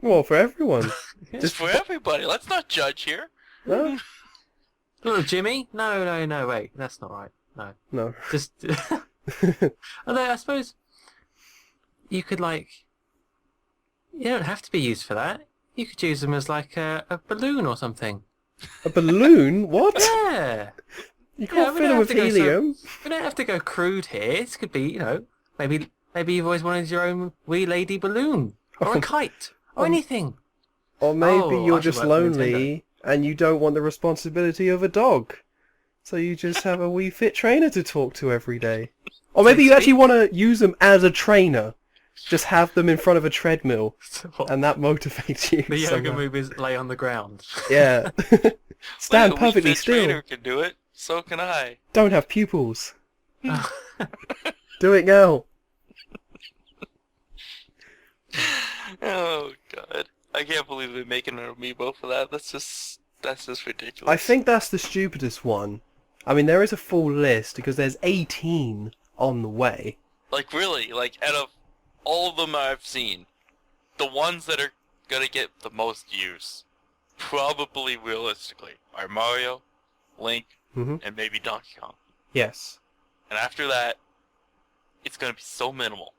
Well, for everyone. Just for everybody. Let's not judge here. No? Little Jimmy? No, wait. That's not right. No. Just... Although, I suppose you could, like... You don't have to be used for that. You could use them as, like, a balloon or something. A balloon? What? Yeah. You can't fill them with helium. We don't have to go crude here. This could be, maybe you've always wanted your own wee lady balloon. Or a kite. Or anything. Or maybe you're just lonely and you don't want the responsibility of a dog. So you just have a Wii Fit Trainer to talk to every day. Or maybe you actually want to use them as a trainer. Just have them in front of a treadmill. And that motivates you. The yoga move is lay on the ground. Yeah. Stand perfectly Wii Fit still. Trainer can do it. So can I. Don't have pupils. Do it now. Oh god. I can't believe they're making an amiibo for that. That's just ridiculous. I think that's the stupidest one. I mean, there is a full list because there's 18 on the way. Like, really, like, out of all of them I've seen, the ones that are gonna get the most use, probably realistically, are Mario, Link, and maybe Donkey Kong. Yes. And after that, it's gonna be so minimal.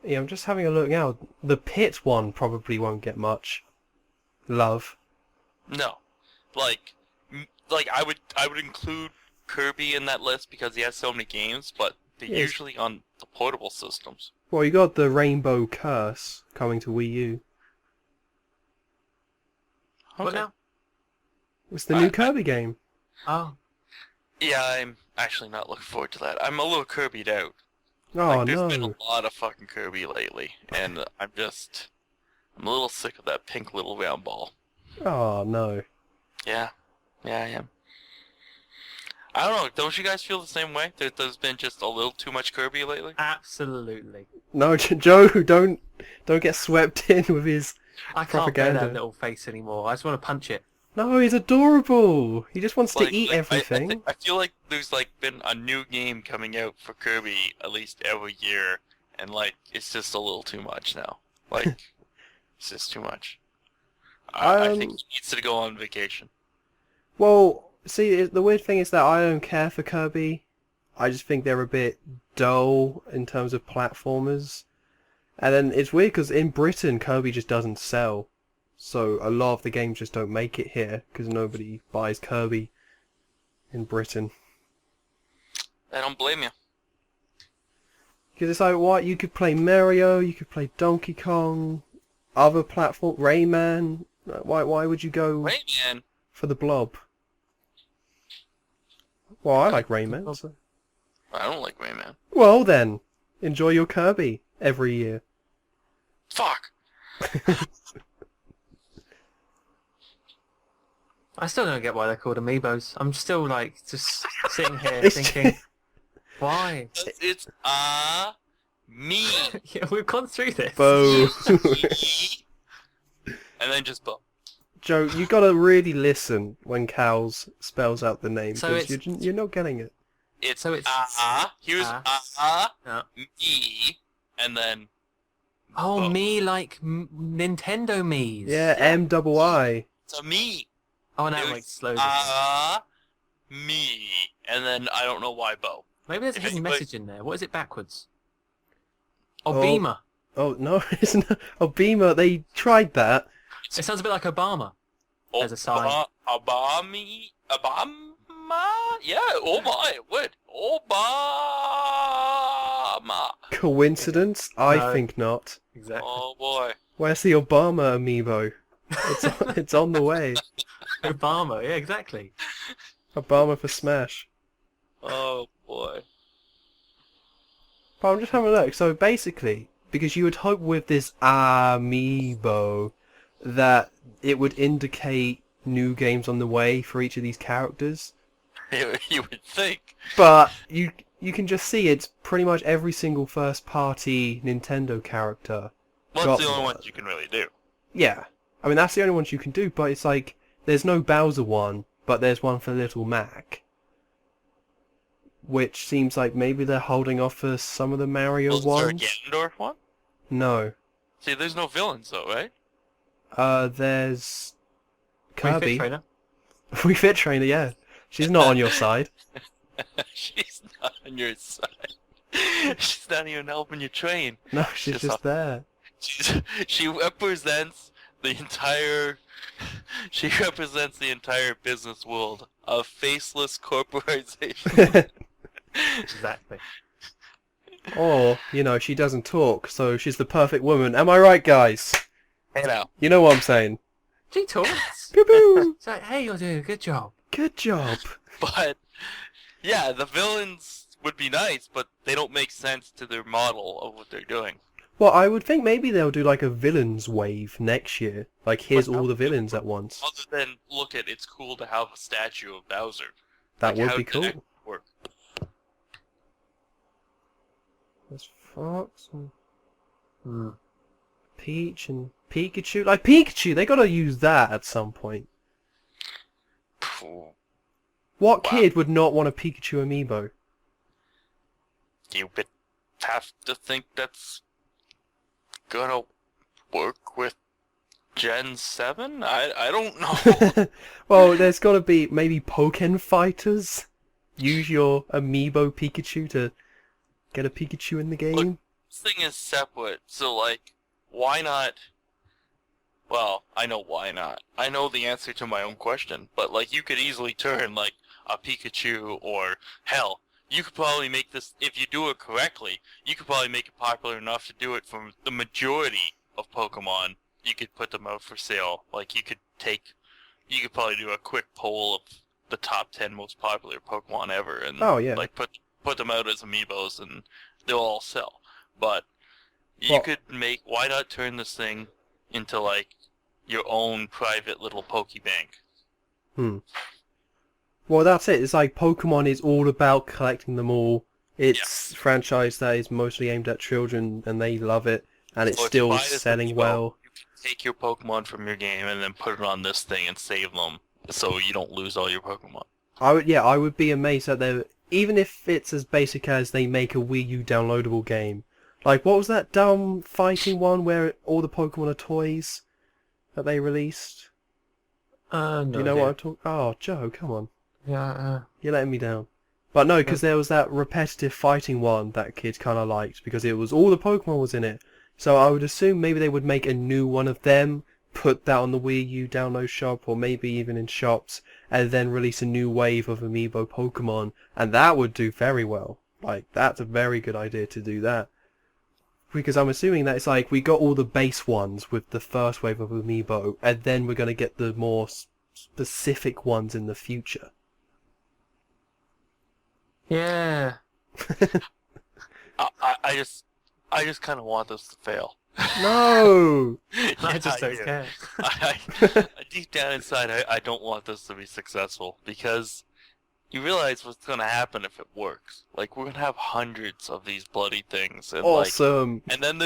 Yeah, I'm just having a look now. The Pit one probably won't get much. love. No, like I would include Kirby in that list because he has so many games, but they're Yes. usually on the portable systems. Well, you got the Rainbow Curse coming to Wii U. What Okay. now? It's the new Kirby game. Oh. Yeah, I'm actually not looking forward to that. I'm a little Kirby'd out. Oh Like, there's no. been a lot of fucking Kirby lately, and I'm a little sick of that pink little round ball. Oh no. Yeah, I am. I don't know, don't you guys feel the same way? There's been just a little too much Kirby lately? Absolutely. No, Joe, don't get swept in with his I can't bear propaganda. that little face anymore. I just want to punch it. No, he's adorable. He just wants to eat I everything. I feel like there's been a new game coming out for Kirby at least every year, and it's just a little too much now. It's just too much. I think he needs to go on vacation. Well, see, the weird thing is that I don't care for Kirby. I just think they're a bit dull in terms of platformers. And then it's weird because in Britain, Kirby just doesn't sell. So a lot of the games just don't make it here because nobody buys Kirby in Britain. I don't blame you. Because it's like, what? You could play Mario, you could play Donkey Kong, other platform, Rayman. Why would you go Rayman? for the Blob? Well, I like Rayman. So. I don't like Rayman. Well then, enjoy your Kirby every year. Fuck! I still don't get why they're called Amiibos. I'm still just sitting here It's thinking, why? It's me. Yeah, we've gone through this. Bo. And then just Bo. Joe, you gotta really listen when Cows spells out the name So because you're not getting it. It's So it's here's No. me, and then Oh, Bo. me like Nintendo Mii's. Yeah, M-double-I. It's a me. Oh, now It it was, makes slow. me, and then I don't know why Bo. Maybe there's a if hidden anybody- message in there. What is it backwards? Oh, Oh. Beamer. Oh no, it's not. Oh, Beamer. They tried that. It sounds a bit like Obama. As a sign. Obama? Yeah, oh my, it would. Obama. Coincidence? I No. think not. Exactly. Oh boy. Where's the Obama amiibo? It's on the way. Obama. Yeah, exactly. Obama for Smash. Oh boy. But I'm just having a look. So basically, because you would hope with this amiibo that it would indicate new games on the way for each of these characters. You would think. But you can just see it's pretty much every single first-party Nintendo character. Well, got that's the only one. ones you can really do. Yeah. I mean, that's the only ones you can do, but it's like, there's no Bowser one, but there's one for Little Mac. Which seems like maybe they're holding off for some of the Mario Well, is there a ones. Ganondorf one? No. See, there's no villains though, right? There's Wii Fit Kirby. Trainer. Wii Fit Trainer, yeah. She's not on your side. She's not on your side. She's not even helping you train. No, she's just there. She represents the entire. She represents the entire business world of faceless corporatization. Exactly. Or, she doesn't talk, so she's the perfect woman. Am I right, guys? Hey now. You know what I'm saying. She talks. Pew pew! It's like, hey, you're doing a good job. Good job. But yeah, the villains would be nice, but they don't make sense to their model of what they're doing. Well, I would think maybe they'll do like a villains wave next year. Like, here's But all the villains at once. Other than look at it's cool to have a statue of Bowser. That would how be did cool. that work? There's Fox and Hmm. Peach and Pikachu. Like, Pikachu, they gotta use that at some point. Phew. What Wow. kid would not want a Pikachu amiibo? You would have to think that's gonna work with Gen 7? I don't know. Well, there's gotta be maybe Pokken Fighters. Use your amiibo Pikachu to get a Pikachu in the game. This thing is separate, so why not Well, I know why not. I know the answer to my own question, but like you could easily turn like a Pikachu or hell, you could probably make this if you do it correctly. You could probably make it popular enough to do it from the majority of Pokemon. You could put them out for sale. Like you could probably do a quick poll of the top 10 most popular Pokemon ever, and Oh yeah. like put them out as amiibos, and they'll all sell. But you Well, could make. Why not turn this thing into like your own private little Pokebank? Well, that's it. It's like Pokemon is all about collecting them all. It's a franchise that is mostly aimed at children, and they love it, and it's So if you still buy this selling amiibo, well. you can take your Pokemon from your game and then put it on this thing and save them, so you don't lose all your Pokemon. I would be amazed that they're, even if it's as basic as they make a Wii U downloadable game. Like, what was that dumb fighting one where all the Pokemon are toys that they released? No You know idea. what I'm talking? Oh, Joe, come on. Yeah. You're letting me down. But no, because there was that repetitive fighting one that kids kind of liked because it was all the Pokemon was in it. So I would assume maybe they would make a new one of them, put that on the Wii U download shop, or maybe even in shops, and then release a new wave of amiibo Pokemon, and that would do very well. Like, that's a very good idea to do that. Because I'm assuming that it's like, we got all the base ones with the first wave of amiibo, and then we're going to get the more specific ones in the future. Yeah. I just kind of want this to fail. No! I just don't do. care. Deep down inside, I don't want this to be successful, because you realize what's gonna happen if it works. Like, we're gonna have hundreds of these bloody things, and Awesome! and then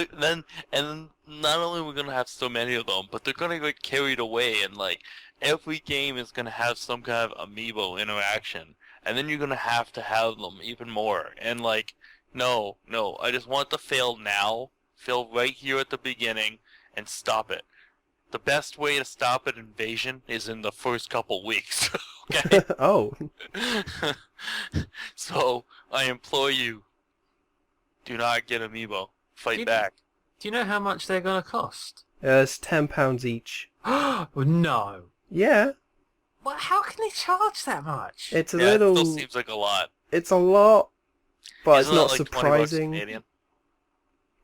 not only we're gonna have so many of them, but they're gonna get carried away, and like every game is gonna have some kind of amiibo interaction, and then you're gonna have to have them even more. And like, no, I just want to fail now, fail right here at the beginning, and stop it. The best way to stop an invasion is in the first couple weeks. Okay? Oh. So, I implore you, do not get amiibo. Fight You- back. Do you know how much they're gonna cost? It's £10 each. Oh no. Yeah, What? How can they charge that much? it's a Yeah, it little... still seems like a lot. It's a lot, but Isn't it's not that like $20 surprising. Canadian?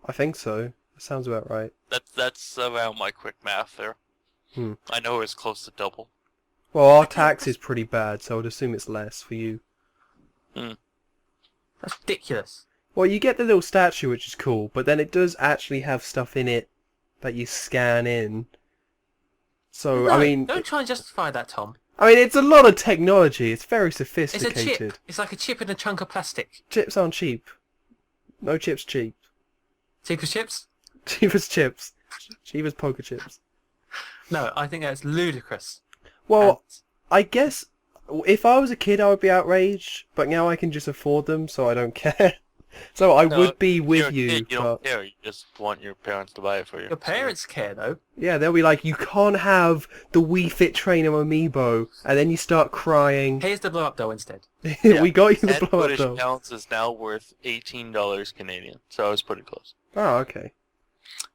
I think so. That sounds about right. That's around my quick math there. Hmm. I know it's close to double. Well, our tax is pretty bad, so I'd assume it's less for you. That's ridiculous. Well, you get the little statue, which is cool, but then it does actually have stuff in it that you scan in. So, No, I mean... don't try and justify that, Tom. I mean, it's a lot of technology. It's very It's a sophisticated. chip. It's like a chip in a chunk of plastic. Chips aren't cheap. No chips cheap. Cheap as chips? Cheap as chips. Cheap as poker chips. No, I think that's ludicrous. Well, And- I guess if I was a kid, I would be outraged, but now I can just afford them, so I don't care. So I No, would be You're with a you, kid, you don't but care. You just want your parents to buy it for you. Your parents care, though. yeah, they'll be like, you can't have the Wii Fit Trainer amiibo, and then you start crying. Here's the blow-up doll instead. We got you the 10 blow up British doll. pounds is now worth $18 Canadian, so I was pretty close. Oh, okay.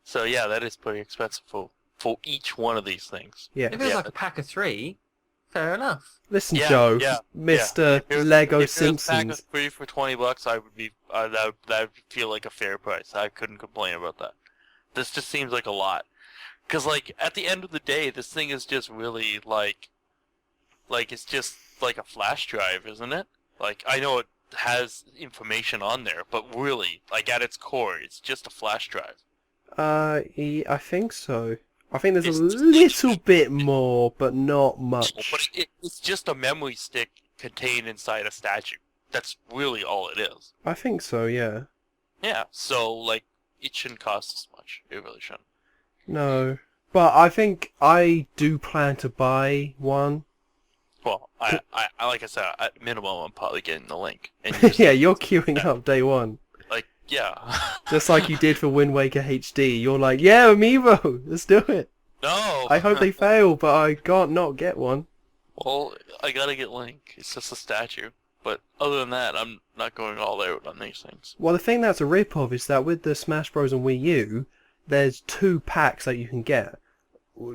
So yeah, that is pretty expensive for each one of these things. Yeah. If it was Yeah. like a pack of 3, fair enough. Listen, Yeah, Joe, yeah, Mr. If it was- Lego if it was a pack Simpsons. of 3 for $20, I would be that would feel like a fair price. I couldn't complain about that. This just seems like a lot, because like at the end of the day, this thing is just really like it's just like a flash drive, isn't it? Like, I know it has information on there, but really, like at its core, it's just a flash drive. I think so. I think there's a It's- little bit more, but not much. But it's just a memory stick contained inside a statue. That's really all it is. I think so, yeah. Yeah, so like it shouldn't cost as much. It really shouldn't. No. But I think I do plan to buy one. Well, I like I said, at minimum, I'm probably getting the link. And use Yeah, it. you're queuing up day one. Like, yeah. Just like you did for Wind Waker HD. You're like, yeah, Amiibo, let's do it. No. I hope they fail, but I can't not get one. Well, I gotta get Link. It's just a statue. But other than that, I'm not going all out on these things. Well, the thing that's a rip-off is that with the Smash Bros. And Wii U, there's 2 packs that you can get.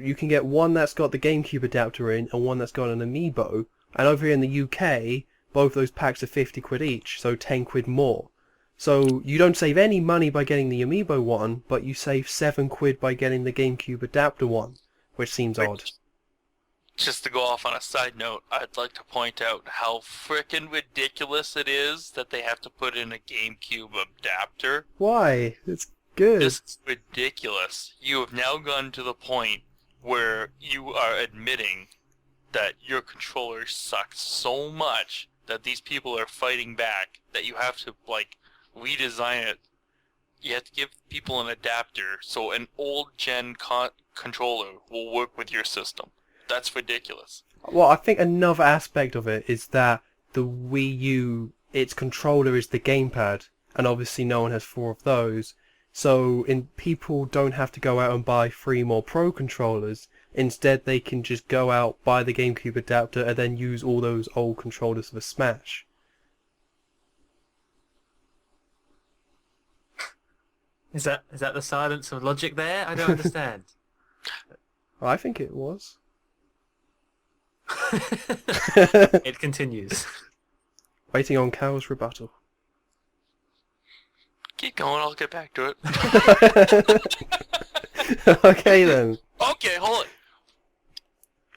you can get one that's got the GameCube adapter in and one that's got an Amiibo. And over here in the UK, both those packs are 50 quid each, so 10 quid more. So you don't save any money by getting the Amiibo one, but you save 7 quid by getting the GameCube adapter one, which seems odd. Just to go off on a side note, I'd like to point out how frickin' ridiculous it is that they have to put in a GameCube adapter. Why? It's good. This is ridiculous. You have now gone to the point where you are admitting that your controller sucks so much that these people are fighting back that you have to, like, redesign it. You have to give people an adapter so an old gen controller will work with your system. That's ridiculous. Well, I think another aspect of it is that the Wii U, its controller is the gamepad, and obviously no one has 4 of those. So people don't have to go out and buy 3 more Pro controllers. Instead, they can just go out, buy the GameCube adapter, and then use all those old controllers for Smash. Is that the silence of logic there? I don't understand. I think it was. It continues. Waiting on Cow's rebuttal. Keep going, I'll get back to it. Okay then. Okay, hold it.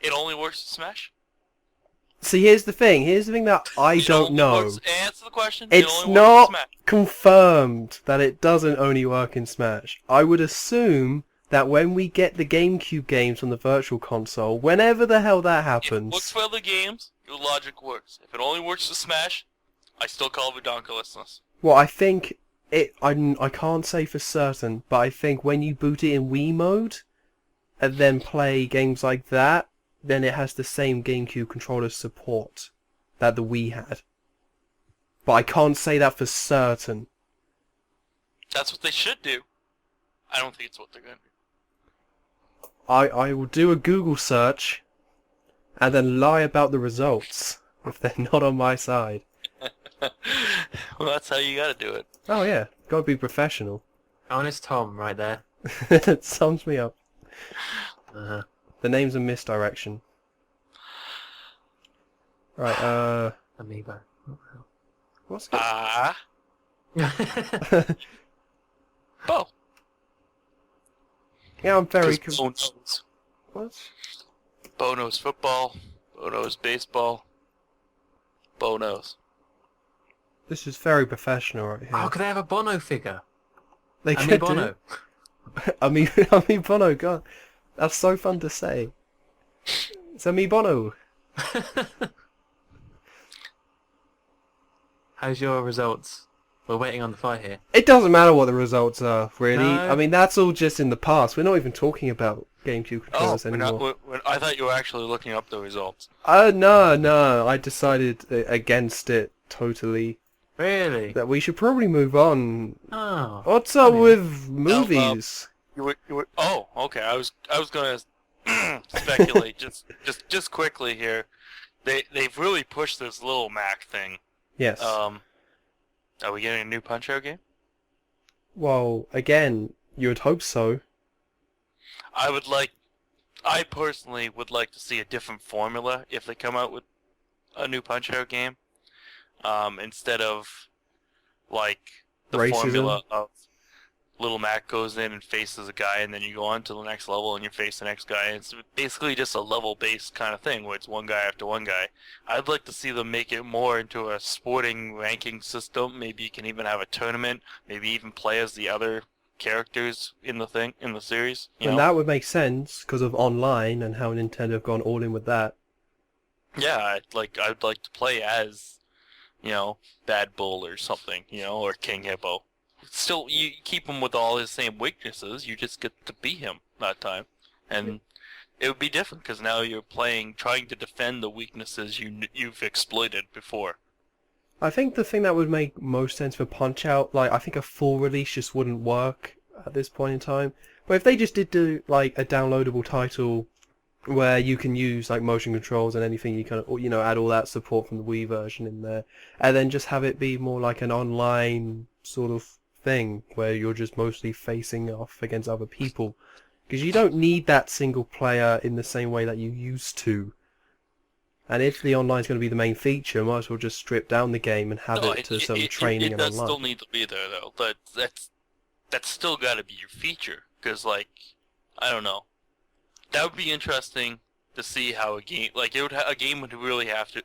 It only works with Smash? See, here's the thing that I don't know. Answer the question. It's not confirmed that it doesn't only work in Smash. I would assume that when we get the GameCube games on the Virtual Console, whenever the hell that happens... If it works for other games, your logic works. If it only works for Smash, I still call it redonkulousness. Well, I think I can't say for certain, but I think when you boot it in Wii mode, and then play games like that, then it has the same GameCube controller support that the Wii had. But I can't say that for certain. That's what they should do. I don't think it's what they're going to do. I will do a Google search and then lie about the results if they're not on my side. Well, that's how you gotta do it. Oh yeah, gotta be professional. Honest Tom, right there. It sums me up. Uh-huh. The name's a misdirection. Right, Amiibo. what's it? Bo. Yeah, I'm very Bo knows. What? Bo knows football. Bo knows baseball. Bo knows. This is very professional right here. Oh, could they have a Bono figure? They could Bono. I mean Bono, God. That's so fun to say. It's Bono. How's your results? We're waiting on the fire here. It doesn't matter what the results are, really. No. I mean, that's all just in the past. We're not even talking about GameCube controllers anymore. I thought you were actually looking up the results. No. I decided against it totally. Really? That we should probably move on. Oh. What's up with movies? You were. Oh, okay. I was gonna speculate just quickly here. They've really pushed this Little Mac thing. Yes. Are we getting a new Punch-Out game? Well, again, you would hope so. I personally would like to see a different formula if they come out with a new Punch-Out game. Instead of, like, the Racism. formula of Little Mac goes in and faces a guy, and then you go on to the next level and you face the next guy. It's basically just a level-based kind of thing where it's one guy after one guy. I'd like to see them make it more into a sporting ranking system. Maybe you can even have a tournament. Maybe even play as the other characters in the series. You know? That would make sense because of online and how Nintendo have gone all in with that. Yeah, I'd like to play as, Bad Bull or something, or King Hippo. Still, you keep him with all his same weaknesses, you just get to be him that time. And it would be different, because now you're trying to defend the weaknesses you've exploited before. I think the thing that would make most sense for Punch-Out, I think a full release just wouldn't work at this point in time. But if they just did do, a downloadable title where you can use, motion controls and anything, you can, add all that support from the Wii version in there, and then just have it be more like an online sort of thing where you're just mostly facing off against other people, Because you don't need that single player in the same way that you used to. And if the online is going to be the main feature, might as well just strip down the game and have it to some training and online. It does still need to be there, though. That's still got to be your feature. Because, like, I don't know. That would be interesting to see how a game, like, a game would really have to,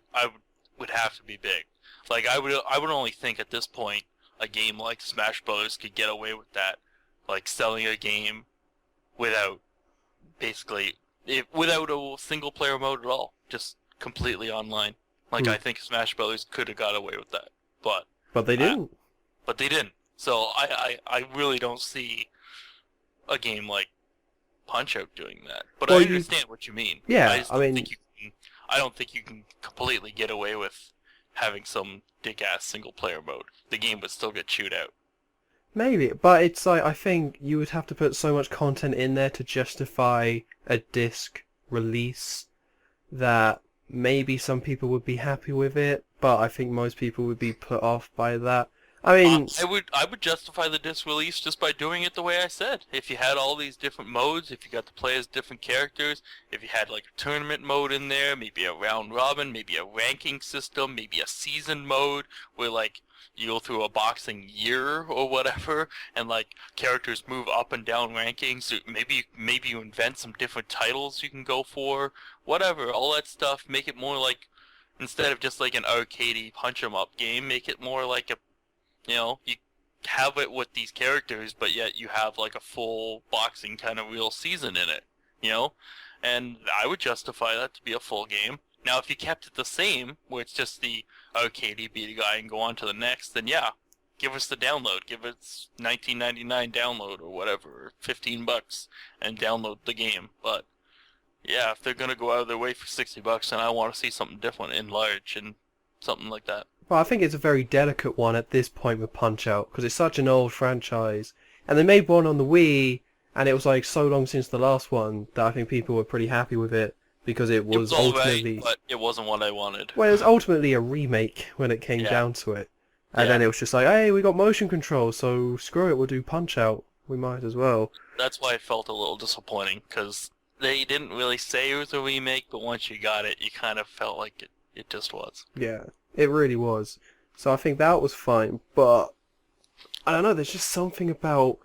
would have to be big. Like, I would only think at this point a game like Smash Brothers could get away with that, like selling a game without without a single player mode at all, just completely online. Like, I think Smash Brothers could have got away with that, but they didn't. So I really don't see a game like Punch-Out doing that. But I understand what you mean. Yeah, I don't think you can completely get away with having some dick-ass single-player mode. The game would still get chewed out. Maybe, but it's like, I think you would have to put so much content in there to justify a disc release that maybe some people would be happy with it, but I think most people would be put off by that. I mean, I would justify the disc release just by doing it the way I said. If you had all these different modes, if you got to play as different characters, if you had like a tournament mode in there, maybe a round robin, maybe a ranking system, maybe a season mode where like you go through a boxing year or whatever, and like characters move up and down rankings. Or maybe you invent some different titles you can go for, whatever. All that stuff. Make it more like, instead of just like an arcadey punch 'em up game, make it more like a, you know, you have it with these characters, but yet you have like a full boxing kind of real season in it, you know? And I would justify that to be a full game. Now, if you kept it the same, where it's just the arcadey beat a guy and go on to the next, then yeah, give us the download. Give us $19.99 download or whatever, or $15 and download the game. But yeah, if they're gonna go out of their way for $60, then I want to see something different in large and something like that. Well, I think it's a very delicate one at this point with Punch-Out, because it's such an old franchise. And they made one on the Wii, and it was like so long since the last one that I think people were pretty happy with it, because it was ultimately... Right, but it wasn't what I wanted. Well, it was ultimately a remake when it came down to it. And then it was just like, hey, we got motion control, so screw it, we'll do Punch-Out. We might as well. That's why it felt a little disappointing, because they didn't really say it was a remake, but once you got it, you kind of felt like it just was. Yeah. It really was. So I think that was fine, but I don't know, there's just something about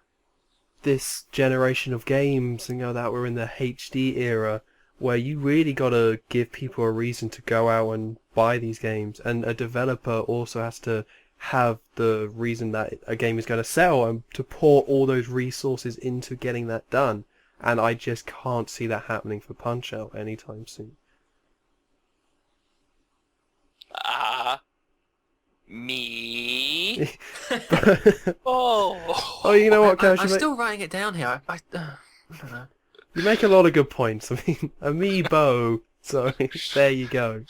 this generation of games, you know, that we're in the HD era, where you really gotta give people a reason to go out and buy these games, and a developer also has to have the reason that a game is going to sell and to pour all those resources into getting that done. And I just can't see that happening for Punch-Out anytime soon. Me? Oh, you know what, Cows? I'm still writing it down here. I don't know. You make a lot of good points. I mean, Amiibo. So there you go.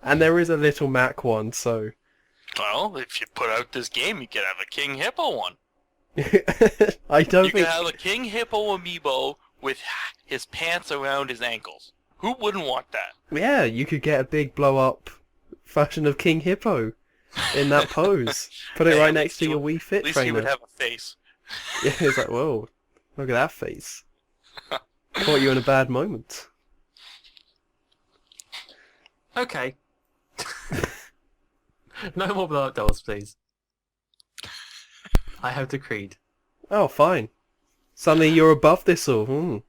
And there is a Little Mac one, so... Well, if you put out this game, you could have a King Hippo one. I don't think... You could have a King Hippo Amiibo with his pants around his ankles. Who wouldn't want that? Yeah, you could get a big blow-up version of King Hippo in that pose. Put it right next to your Wii Fit trainer. At least he would have a face. Yeah, it's like, whoa, look at that face. Caught you in a bad moment. Okay. No more blow-up dolls, please. I have decreed. Oh, fine. Suddenly you're above this all.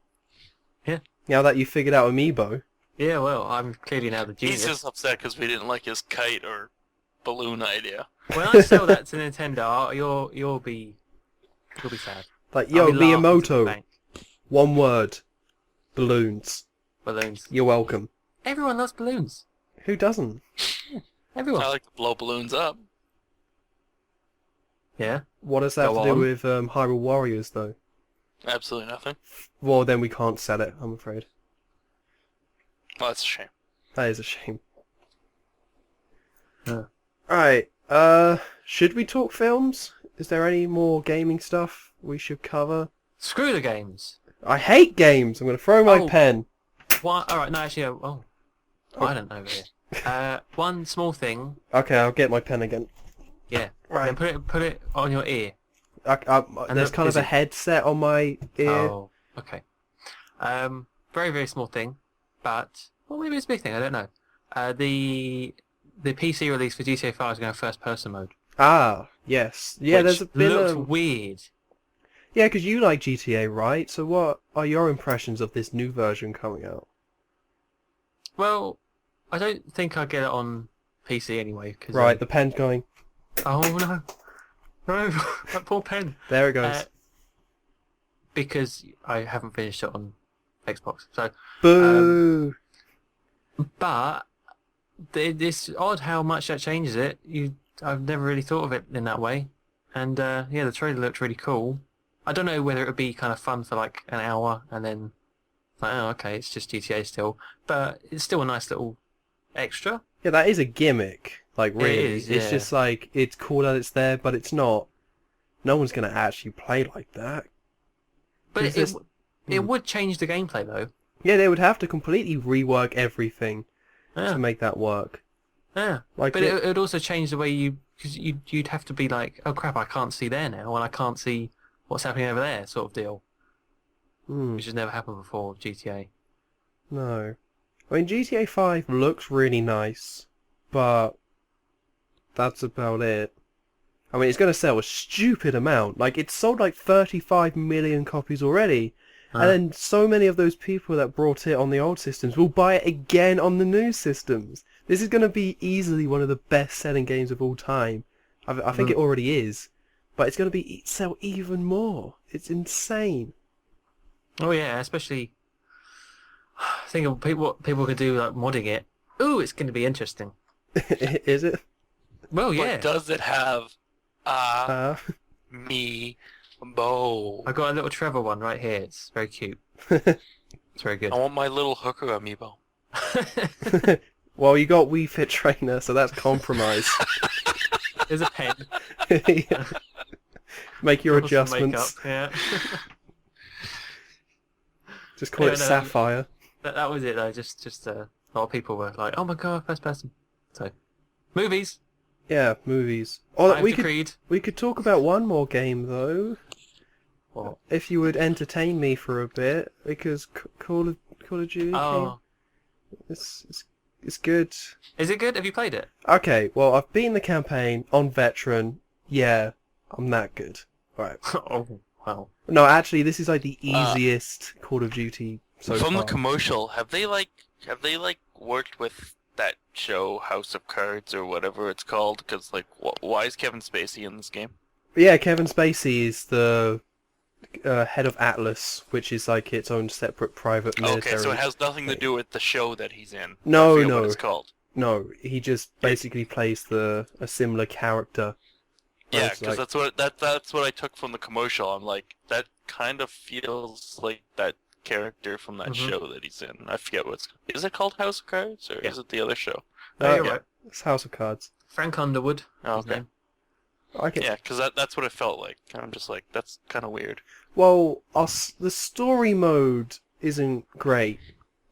Yeah. Now that you figured out Amiibo. Yeah, well, I'm clearly now the genius. He's just upset because we didn't like his kite or balloon idea. When I sell that to Nintendo, you'll be sad. Like, yo, Miyamoto. One word. Balloons. Balloons. You're welcome. Everyone loves balloons. Who doesn't? Yeah, everyone. I like to blow balloons up. Yeah. What does that have to do with Hyrule Warriors, though? Absolutely nothing. Well, then we can't sell it, I'm afraid. Well, that's a shame. That is a shame. Huh. Alright, should we talk films? Is there any more gaming stuff we should cover? Screw the games. I hate games! I'm going to throw my pen. Alright, no, actually, I don't know here. One small thing. Okay, I'll get my pen again. Yeah. Right. And put it on your ear. There's kind of a headset on my ear. Oh. Okay. Very, very small thing, but well, maybe it's a big thing. I don't know. The PC release for GTA 5 is going to have first-person mode. Ah, yes. Yeah, which there's been looked weird. Yeah, because you like GTA, right? So what are your impressions of this new version coming out? Well, I don't think I'll get it on PC anyway. Cause, Right, the pen's going. Oh no, no, that poor pen. There it goes. Because I haven't finished it on Xbox. So, Boo! but it's odd how much that changes it. I've never really thought of it in that way. And yeah, the trailer looked really cool. I don't know whether it would be kind of fun for like an hour and then like, oh, okay, it's just GTA still. But it's still a nice little extra. Yeah, that is a gimmick. Like, really. It is, It's yeah. just like, it's cool that it's there, but it's not. No one's going to actually play like that. But Is it would change the gameplay though. Yeah, they would have to completely rework everything Yeah. to make that work. Yeah. Like But it would also change the way because you'd have to be like, oh crap, I can't see there now, and I can't see what's happening over there, sort of deal. Which has never happened before with GTA. No. I mean, GTA 5 looks really nice, but that's about it. I mean, it's going to sell a stupid amount. Like, it's sold like 35 million copies already. And then so many of those people that brought it on the old systems will buy it again on the new systems. This is going to be easily one of the best-selling games of all time. I think it already is. But it's going to sell even more. It's insane. Oh yeah, especially think of what people could do like modding it. Ooh, it's going to be interesting. Is it? Well, yeah. But does it have Amiibo? I got a little Trevor one right here. It's very cute. It's very good. I want my little hooker amiibo. Well, you got Wii Fit Trainer, so that's compromise. There's a pen. Yeah. Make your Some adjustments. makeup, yeah. Just call it Sapphire. That was it though. Just a lot of people were like, "Oh my god, first person." So, movies. Yeah, movies. Oh, I've agreed. We could talk about one more game though. What? If you would entertain me for a bit, because Call of Duty. Oh. It's good. Is it good? Have you played it? Okay, well I've beaten the campaign on veteran. Yeah, I'm that good. Right. Oh, wow. No, actually, this is like the easiest Call of Duty so From far. the commercial, have they worked with that show House of Cards or whatever it's called? Because like, why is Kevin Spacey in this game? Yeah, Kevin Spacey is the head of Atlas, which is like its own separate private military. Okay, so it has nothing to do with the show that he's in. No, I forget no. what it's called. No, he just basically plays a similar character. Yeah, It's because that's what I took from the commercial. I'm like, that kind of feels like that character from that show that he's in. I forget is it called House of Cards or is it the other show? No, you're right. It's House of Cards. Frank Underwood. Oh, his okay. name. Yeah, because that's what it felt like. And I'm just like, that's kind of weird. Well, the story mode isn't great.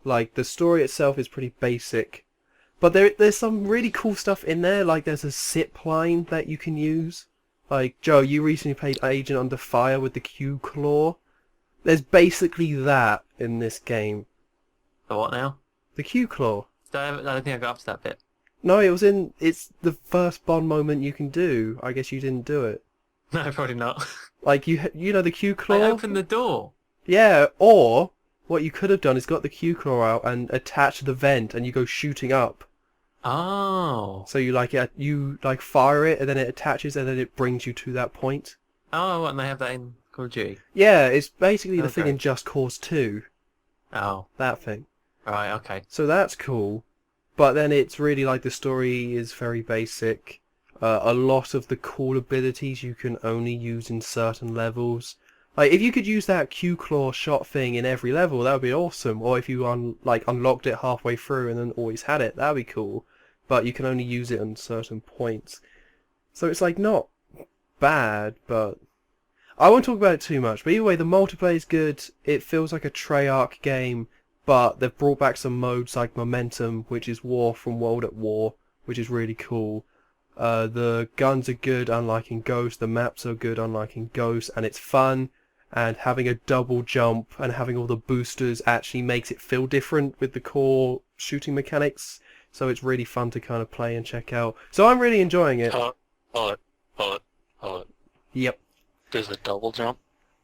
Like, the story itself is pretty basic. But there's some really cool stuff in there, like there's a zip line that you can use. Like, Joe, you recently played Agent Under Fire with the Q claw. There's basically that in this game. The what now? The Q claw. I don't think I got up to that bit. No, it's the first Bond moment you can do. I guess you didn't do it. No, probably not. Like, you know the Q claw? I opened the door. Yeah, or what you could have done is got the Q claw out and attach the vent and you go shooting up. Oh. So you fire it and then it attaches and then it brings you to that point. Oh, and they have that in Call of Duty? Yeah, it's basically the thing Okay. in Just Cause 2. Oh. That thing. Right, okay. So that's cool. But then it's really like the story is very basic. A lot of the cool abilities you can only use in certain levels. Like, if you could use that Q-Claw shot thing in every level, that would be awesome. Or if you unlocked it halfway through and then always had it, that would be cool. But you can only use it on certain points. So it's like not bad, but I won't talk about it too much. But either way, the multiplayer is good. It feels like a Treyarch game, but they've brought back some modes like Momentum, which is War from World at War, which is really cool. The guns are good, unlike in Ghost. The maps are good, unlike in Ghost, and it's fun. and having a double jump and having all the boosters actually makes it feel different with the core shooting mechanics. So it's really fun to kind of play and check out. So I'm really enjoying it. Hold it. Yep. There's a double jump?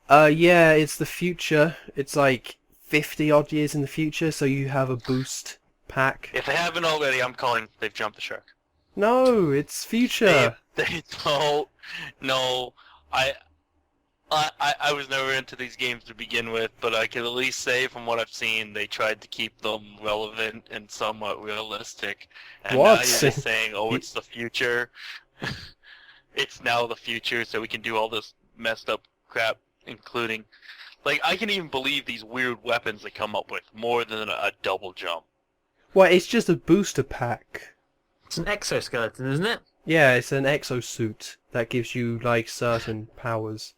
Yeah, it's the future. It's like 50 odd years in the future, so you have a boost pack. If they haven't already, I'm calling they've jumped the shark. No, it's future. They no. I was never into these games to begin with, but I can at least say from what I've seen, they tried to keep them relevant and somewhat realistic. And now you're just saying, oh, it's the future. It's now the future, so we can do all this messed up crap, including... Like, I can even believe these weird weapons they come up with, more than a double jump. Well, it's just a booster pack. It's an exoskeleton, isn't it? Yeah, it's an exosuit that gives you, like, certain powers.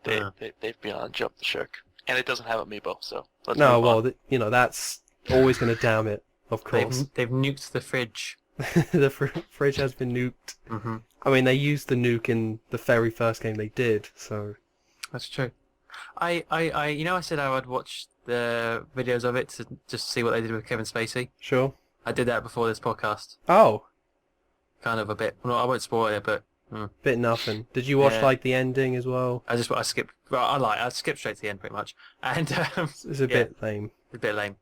They've beyond jumped the shark. And it doesn't have Amiibo, so let's No, move on. well, you know, that's always going to damn it, of course. They've nuked the fridge. The fridge has been nuked. Mm-hmm. I mean, they used the nuke in the very first game they did, so... That's true. I said I would watch the videos of it to just see what they did with Kevin Spacey. Sure. I did that before this podcast. Oh. Kind of a bit. Well, I won't spoil it, but... Bit nothing. Did you watch, like, the ending as well? I skipped... Well, I skipped straight to the end, pretty much. And, It's a bit lame. A bit lame.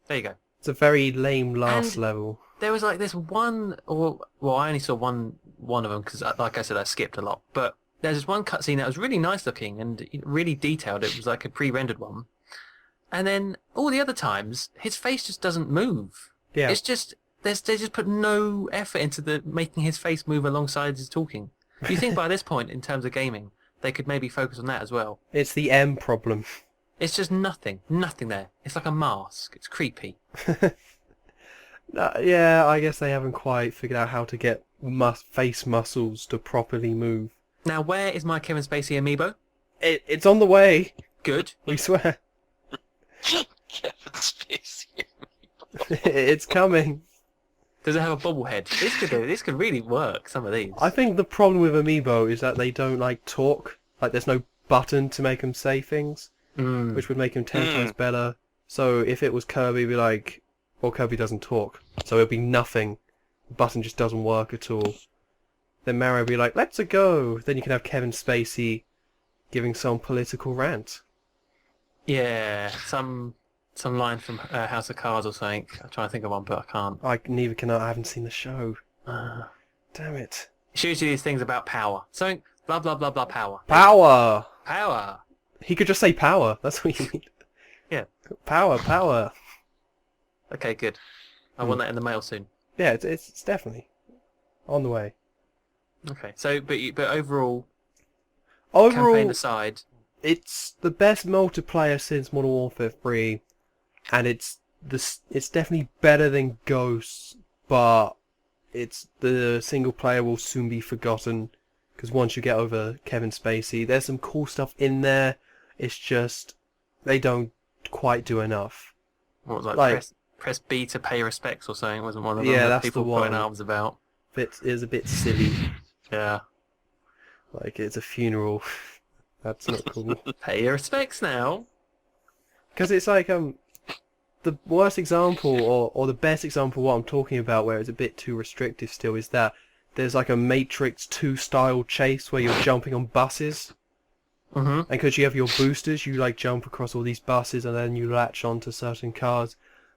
There you go. It's a very lame last level. There was, like, this one... Well, I only saw one of them, because, like I said, I skipped a lot. But there's this one cutscene that was really nice looking and really detailed. It was, like, a pre-rendered one. And then, all the other times, his face just doesn't move. Yeah. It's just... They just put no effort into making his face move alongside his talking. Do you think by this point, in terms of gaming, they could maybe focus on that as well? It's the M problem. It's just nothing there. It's like a mask. It's creepy. Yeah, I guess they haven't quite figured out how to get face muscles to properly move. Now, where is my Kevin Spacey amiibo? It's on the way. Good. We swear. Kevin Spacey amiibo. It's coming. Does it have a bobblehead? This could really work, some of these. I think the problem with Amiibo is that they don't, like, talk. Like, there's no button to make them say things, which would make them 10 times better. So if it was Kirby, it'd be like, well, Kirby doesn't talk, so it'd be nothing. The button just doesn't work at all. Then Mario would be like, let's-a go! Then you can have Kevin Spacey giving some political rant. Yeah, some line from House of Cards or something. I'm trying to think of one, but I can't. Neither can I haven't seen the show. Damn it. It shows you these things about power. Something, blah, blah, blah, blah, power. Power! Power! He could just say power. That's what you need. Yeah. Power. Okay, good. I want that in the mail soon. Yeah, it's definitely on the way. Okay, so, but overall, campaign aside... It's the best multiplayer since Modern Warfare 3. And it's definitely better than Ghosts, but the single player will soon be forgotten because once you get over Kevin Spacey, there's some cool stuff in there. It's just they don't quite do enough. What was like press B to pay respects or something? Wasn't one of them? Yeah, that that's people the one. putting arms about. It is a bit silly. Yeah, like it's a funeral. That's not cool. Pay your respects now. Because it's like the worst example or the best example of what I'm talking about where it's a bit too restrictive still is that there's like a Matrix 2 style chase where you're jumping on buses. And because you have your boosters, you like jump across all these buses and then you latch onto certain cars.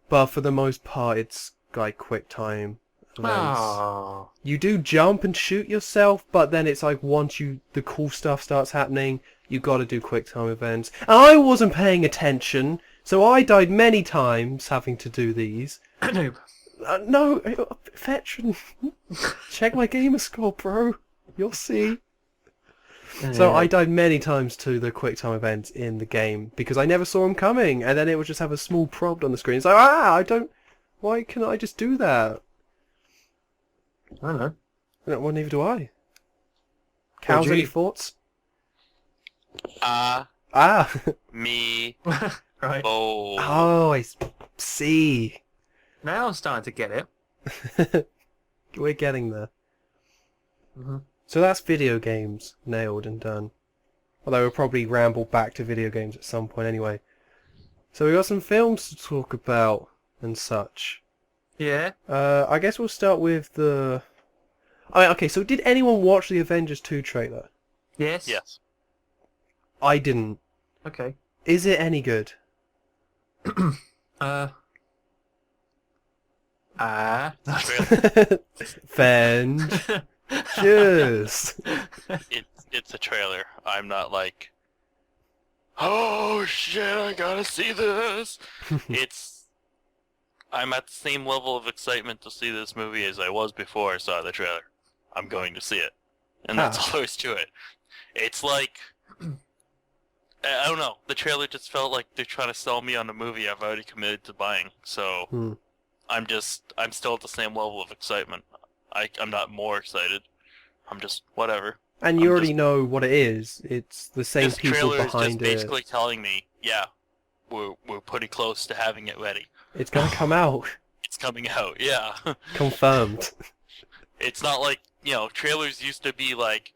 But for the most part, it's like quick time events. Oh. You do jump and shoot yourself, but then it's like once the cool stuff starts happening, you got to do quick time events. And I wasn't paying attention, so I died many times having to do these. Noob. No, veteran. Check my gamer score, bro. You'll see. So I died many times to the quick time events in the game because I never saw them coming, and then it would just have a small prompt on the screen. It's like, why can't I just do that? I don't know. Well, neither do I. Cows, any thoughts? Me. Right. Oh, I see. Now I'm starting to get it. We're getting there. So that's video games nailed and done. Although we'll probably ramble back to video games at some point anyway. So we got some films to talk about and such. Yeah. I guess we'll start with the... okay, so did anyone watch the Avengers 2 trailer? Yes. Yes. I didn't. Okay. Is it any good? Avengers. It's a trailer. I'm not like, oh shit, I gotta see this. I'm at the same level of excitement to see this movie as I was before I saw the trailer. I'm going to see it. And that's all there is to it. It's like, I don't know, the trailer just felt like they're trying to sell me on a movie I've already committed to buying. So, I'm still at the same level of excitement. I'm not more excited. I'm just, whatever. And you already know what it is. It's the same this people trailer behind is just basically telling me, yeah, we're pretty close to having it ready. It's gonna come out. It's coming out, yeah. Confirmed. It's not like, trailers used to be like,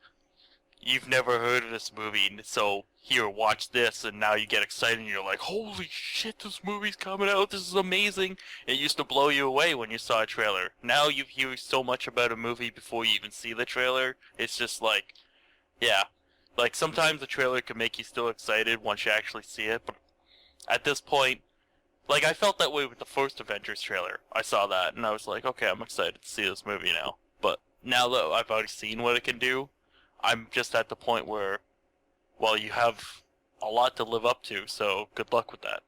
you've never heard of this movie, so here, watch this, and now you get excited and you're like, holy shit, this movie's coming out, this is amazing. It used to blow you away when you saw a trailer. Now you hear so much about a movie before you even see the trailer. It's just like, yeah. Like, sometimes the trailer can make you still excited once you actually see it, but at this point, like, I felt that way with the first Avengers trailer. I saw that, and I was like, okay, I'm excited to see this movie now. But now that I've already seen what it can do, I'm just at the point where, well, you have a lot to live up to, so good luck with that.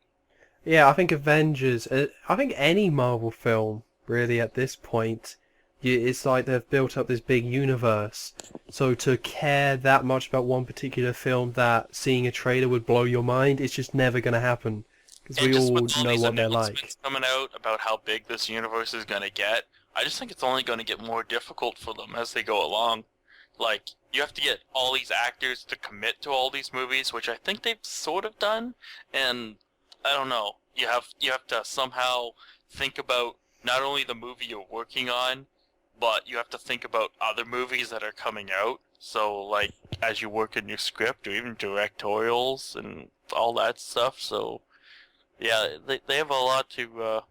Yeah, I think Avengers, I think any Marvel film, really, at this point, it's like they've built up this big universe. So to care that much about one particular film that seeing a trailer would blow your mind, it's just never going to happen. Because we all know what they're like. Coming out about how big this universe is going to get, I just think it's only going to get more difficult for them as they go along. Like, you have to get all these actors to commit to all these movies, which I think they've sort of done, and I don't know. You have to somehow think about not only the movie you're working on, but you have to think about other movies that are coming out. So, like, as you work in your script, or even directorials and all that stuff. So, yeah, they have a lot to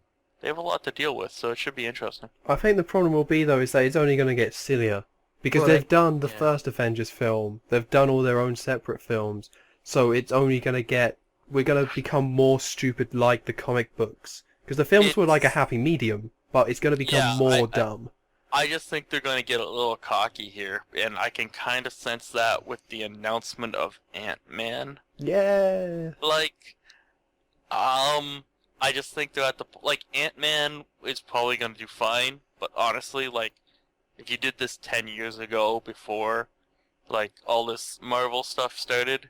deal with. So it should be interesting. I think the problem will be though is that it's only going to get sillier because they've done the first Avengers film. They've done all their own separate films. So it's only going to get. We're going to become more stupid like the comic books because the films were like a happy medium, but it's going to become more dumb. I just think they're going to get a little cocky here, and I can kind of sense that with the announcement of Ant-Man. Yeah. Like, I just think they're at the, like, Ant-Man is probably going to do fine, but honestly, like, if you did this 10 years ago before, like, all this Marvel stuff started,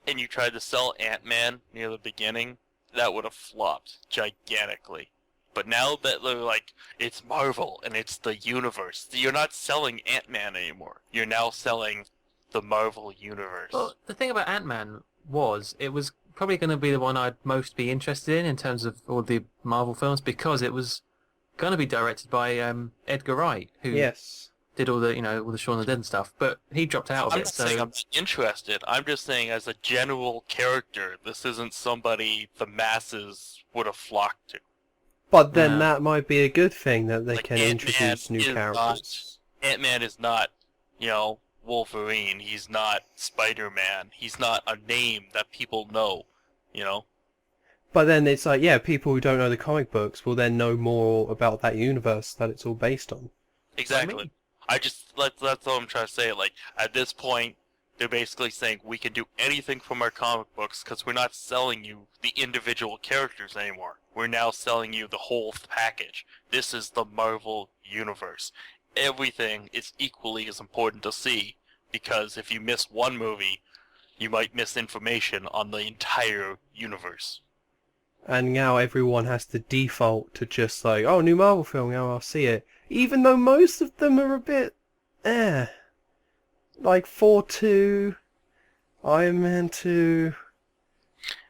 and you tried to sell Ant-Man near the beginning, that would have flopped gigantically. But now that they're like, it's Marvel and it's the universe, you're not selling Ant-Man anymore. You're now selling the Marvel universe. Well, the thing about Ant-Man was, it was probably going to be the one I'd most be interested in terms of all the Marvel films, because it was going to be directed by Edgar Wright, who did all the, all the Shaun of the Dead and stuff, but he dropped out of it. I'm not saying I'm not interested. I'm just saying as a general character, this isn't somebody the masses would have flocked to. But then that might be a good thing that they can introduce new characters. Ant-Man is not, Wolverine. He's not Spider-Man. He's not a name that people know, But then it's like, people who don't know the comic books will then know more about that universe that it's all based on. Exactly. That's all I'm trying to say. Like, at this point, they're basically saying we can do anything from our comic books because we're not selling you the individual characters anymore. We're now selling you the whole package. This is the Marvel Universe. Everything is equally as important to see because if you miss one movie, you might miss information on the entire universe. And now everyone has to default to just like, oh, new Marvel film, I'll see it. Even though most of them are a bit, like Thor 2, Iron Man 2.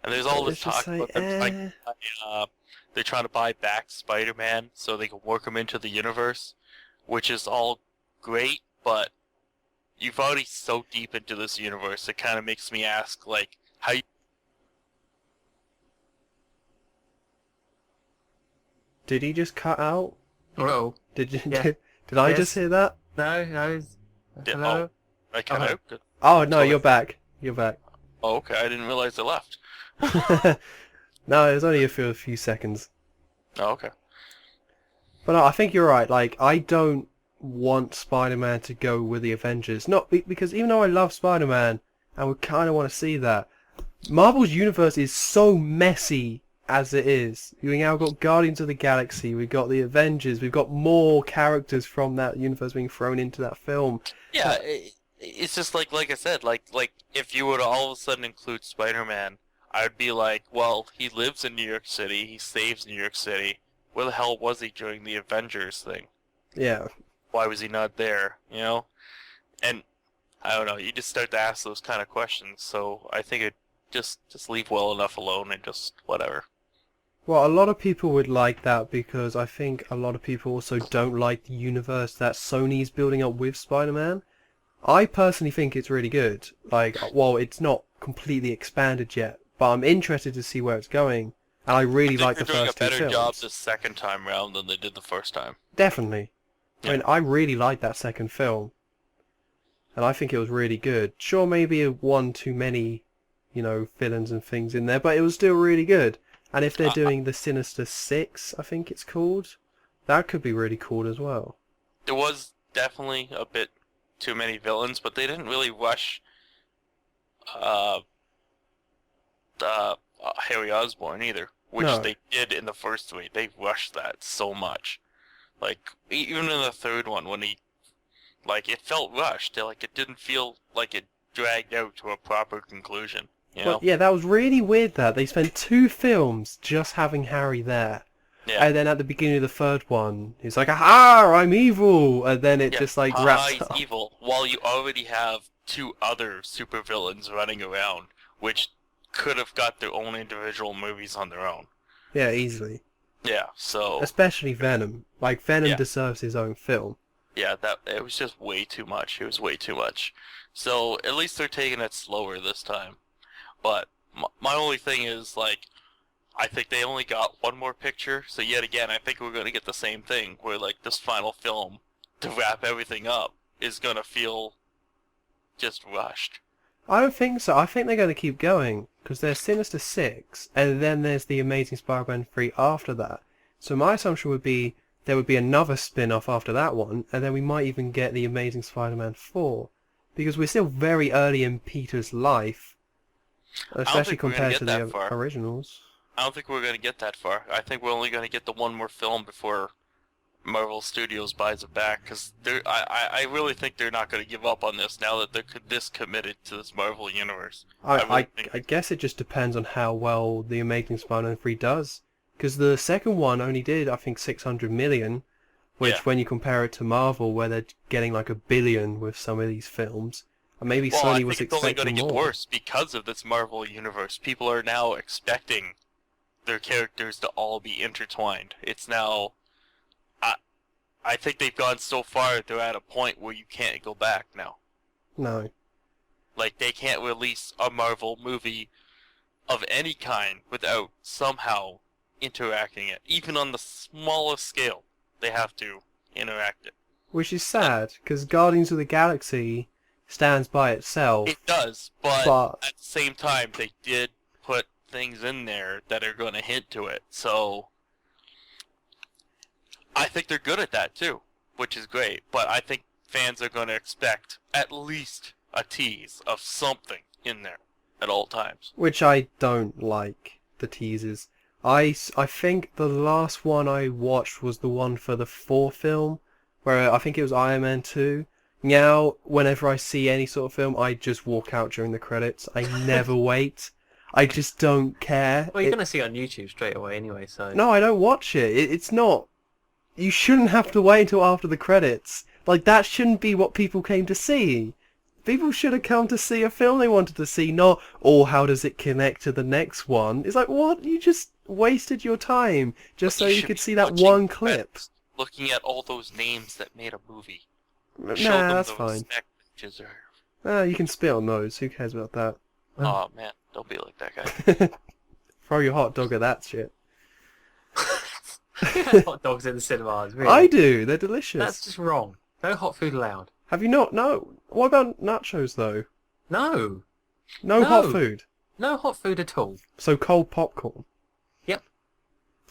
And there's all this talk about them they're trying to buy back Spider-Man so they can work him into the universe, which is all great, but you've already so deep into this universe, it kind of makes me ask, like, how you... Did he just cut out? Whoa. Did you? Yeah. Did I Yes. just hear that? No. Hello? I cut Oh. out? Oh no, Sorry. you're back. You're back. Oh, okay, I didn't realize it left. No, it was only for a few seconds. Oh, okay. But no, I think you're right. Like, I don't want Spider-Man to go with the Avengers. Not because even though I love Spider-Man and we kind of want to see that, Marvel's universe is so messy as it is. We now got Guardians of the Galaxy, we've got the Avengers, we've got more characters from that universe being thrown into that film. Yeah, it's just like I said, like if you were to all of a sudden include Spider-Man, I would be like, well, he lives in New York City, he saves New York City. Where the hell was he during the Avengers thing? Yeah. Why was he not there? You know? And I don't know, you just start to ask those kind of questions, so I think it just leave well enough alone and just whatever. Well, a lot of people would like that because I think a lot of people also don't like the universe that Sony's building up with Spider-Man. I personally think it's really good. Like, well, it's not completely expanded yet, but I'm interested to see where it's going. And I really like the first two they're doing a better job films. the second time round than they did the first time. Definitely. Yeah. I mean, I really liked that second film. And I think it was really good. Sure, maybe one too many, villains and things in there, but it was still really good. And if they're doing the Sinister Six, I think it's called, that could be really cool as well. There was definitely a bit too many villains, but they didn't really rush Harry Osborn either, which No. they did in the first three. They rushed that so much. Like, even in the third one, when he, like, it felt rushed. Like, it didn't feel like it dragged out to a proper conclusion. You know? Well, yeah, that was really weird that they spent 2 films just having Harry there. Yeah. And then at the beginning of the third one, he's like, "Aha, I'm evil!" And then it just like wraps he's up. evil, while you already have 2 other supervillains running around, which could have got their own individual movies on their own. Yeah, easily. Yeah, so... Especially Venom. Like, Venom Yeah. deserves his own film. Yeah, it was just way too much. It was way too much. So, at least they're taking it slower this time. But, my only thing is, like, I think they only got one more picture, so yet again, I think we're going to get the same thing, where, like, this final film, to wrap everything up, is going to feel just rushed. I don't think so. I think they're going to keep going, because there's Sinister Six, and then there's the Amazing Spider-Man 3 after that. So my assumption would be there would be another spin-off after that one, and then we might even get the Amazing Spider-Man 4. Because we're still very early in Peter's life, especially compared to the originals. I don't think we're going to get that far. I think we're only going to get the one more film before Marvel Studios buys it back, because I really think they're not going to give up on this now that they're this committed to this Marvel universe. I guess it just depends on how well the Amazing Spider-Man 3 does, because the second one only did, I think, 600 million, which when you compare it to Marvel, where they're getting like 1 billion with some of these films, and maybe Sony was expecting more. It's only going to get worse because of this Marvel universe. People are now expecting their characters to all be intertwined. It's now... I think they've gone so far they're at a point where you can't go back now. No. Like, they can't release a Marvel movie of any kind without somehow interacting it. Even on the smallest scale, they have to interact it. Which is sad, because Guardians of the Galaxy stands by itself. It does, but at the same time, they did put things in there that are going to hint to it, so... I think they're good at that too, which is great, but I think fans are going to expect at least a tease of something in there at all times. Which I don't like, the teasers. I think the last one I watched was the one for the 4 film, where I think it was Iron Man 2. Now, whenever I see any sort of film, I just walk out during the credits. I never wait. I just don't care. Well, you're going to see it on YouTube straight away anyway, so... No, I don't watch it. It's not... You shouldn't have to wait until after the credits. Like, that shouldn't be what people came to see. People should have come to see a film they wanted to see, not, oh, how does it connect to the next one? It's like, what? You just wasted your time just so you could see that one clip. Looking at all those names that made a movie. Nah, Show them that's the fine. respect Deserve. You can spit on those. Who cares about that? Oh man, don't be like that guy. Throw your hot dog at that shit. Who has hot dogs in the cinemas? Really? I do. They're delicious. That's just wrong. No hot food allowed. Have you not? No. What about nachos though? No. No No. hot food. No hot food at all. So cold popcorn. Yep.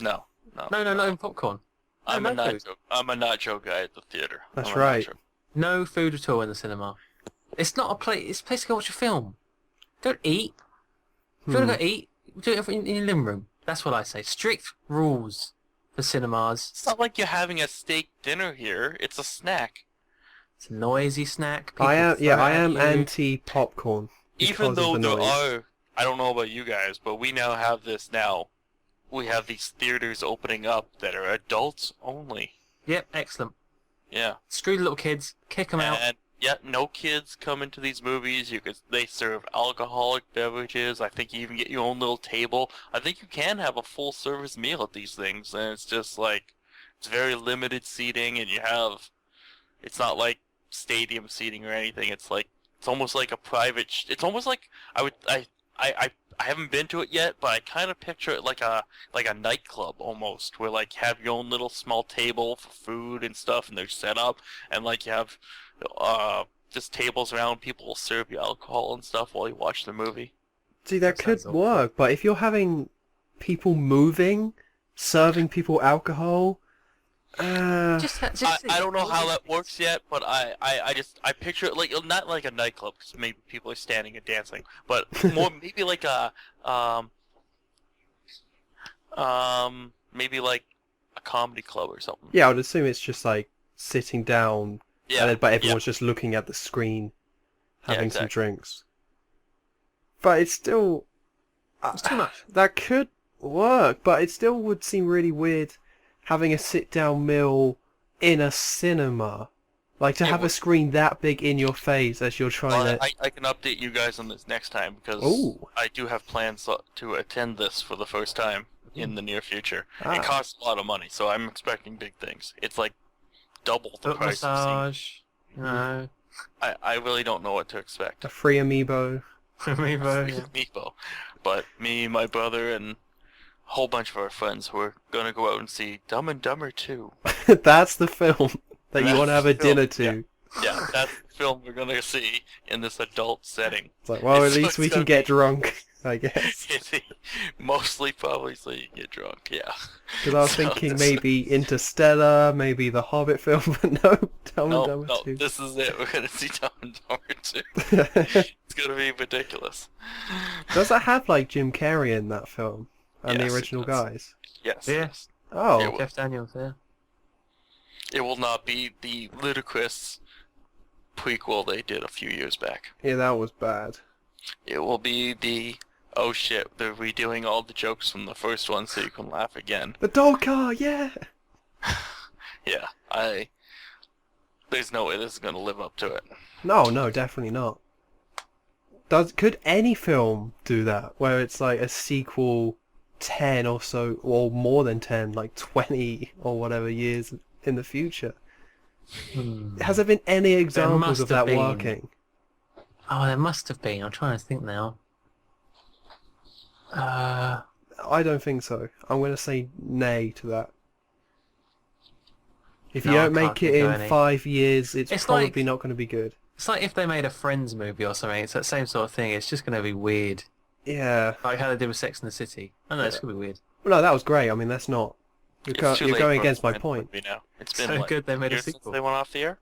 No. No popcorn. I'm no a food. nacho guy at the theater. That's I'm a right. nacho. No food at all in the cinema. It's not a place. It's a place to go watch a film. Don't eat. If you want to go eat, do it in your living room. That's what I say. Strict rules for cinemas. It's not like you're having a steak dinner here. It's a snack. It's a noisy snack. People I am. throw Yeah, it I at am you. anti popcorn. Even though there are, I don't know about you guys, but we now have this now. We have these theaters opening up that are adults only. Yep, excellent. Yeah. Screw the little kids. Kick them out. And yeah, no kids come into these movies. They serve alcoholic beverages. I think you even get your own little table. I think you can have a full service meal at these things, and it's just like it's very limited seating, and it's not like stadium seating or anything. It's almost like a private. It's almost like I haven't been to it yet, but I kind of picture it like a nightclub almost, where like have your own little small table for food and stuff, and they're set up, and like you have just tables around. People will serve you alcohol and stuff while you watch the movie. See, that could work, but if you're having people moving, serving people alcohol, I don't know how that works yet, but I picture it like not like a nightclub because maybe people are standing and dancing, but more maybe like maybe like a comedy club or something. Yeah, I would assume it's just like sitting down, but everyone's just looking at the screen, having some drinks. But it's still it's too much. That could work, but it still would seem really weird having a sit-down meal in a cinema. Like, to have a screen that big in your face as you're trying to... I can update you guys on this next time, because I do have plans to attend this for the first time in the near future. It costs a lot of money, so I'm expecting big things. It's like double the price of seeing. No. I really don't know what to expect. A free Amiibo. Amiibo. But me, my brother, and a whole bunch of our friends, we're going to go out and see Dumb and Dumber 2. That's the film that you want to have a dinner to. Yeah, that's the film we're going to see in this adult setting. It's like, well, at least we can get drunk, I guess. Mostly probably so you can get drunk, yeah. Because I was thinking maybe Interstellar, maybe the Hobbit film, but no, Dumb and Dumber 2. No, this is it. We're going to see Dumb and Dumber 2. It's going to be ridiculous. Does it have, like, Jim Carrey in that film? And the original guys? Yes. Yes. Oh. Jeff Daniels, yeah. It will not be the ludicrous prequel they did a few years back. Yeah, that was bad. It will be the, oh shit, they're redoing all the jokes from the first one so you can laugh again. The dog car, yeah! Yeah, there's no way this is going to live up to it. No, definitely not. Could any film do that, where it's like a sequel 10 or so, or more than 10, like 20 or whatever years in the future? Has there been any examples of that working? Oh, there must have been. I'm trying to think now. I don't think so. I'm going to say nay to that. If you don't make it in 5 years, it's probably not going to be good. It's like if they made a Friends movie or something. It's that same sort of thing. It's just going to be weird. Yeah. Like how they did with Sex and the City. I don't know, it's going to be weird. Well, no, that was great. I mean, that's not... You're going against my point. Now. It's been so good they made a years sequel. since they went off the air?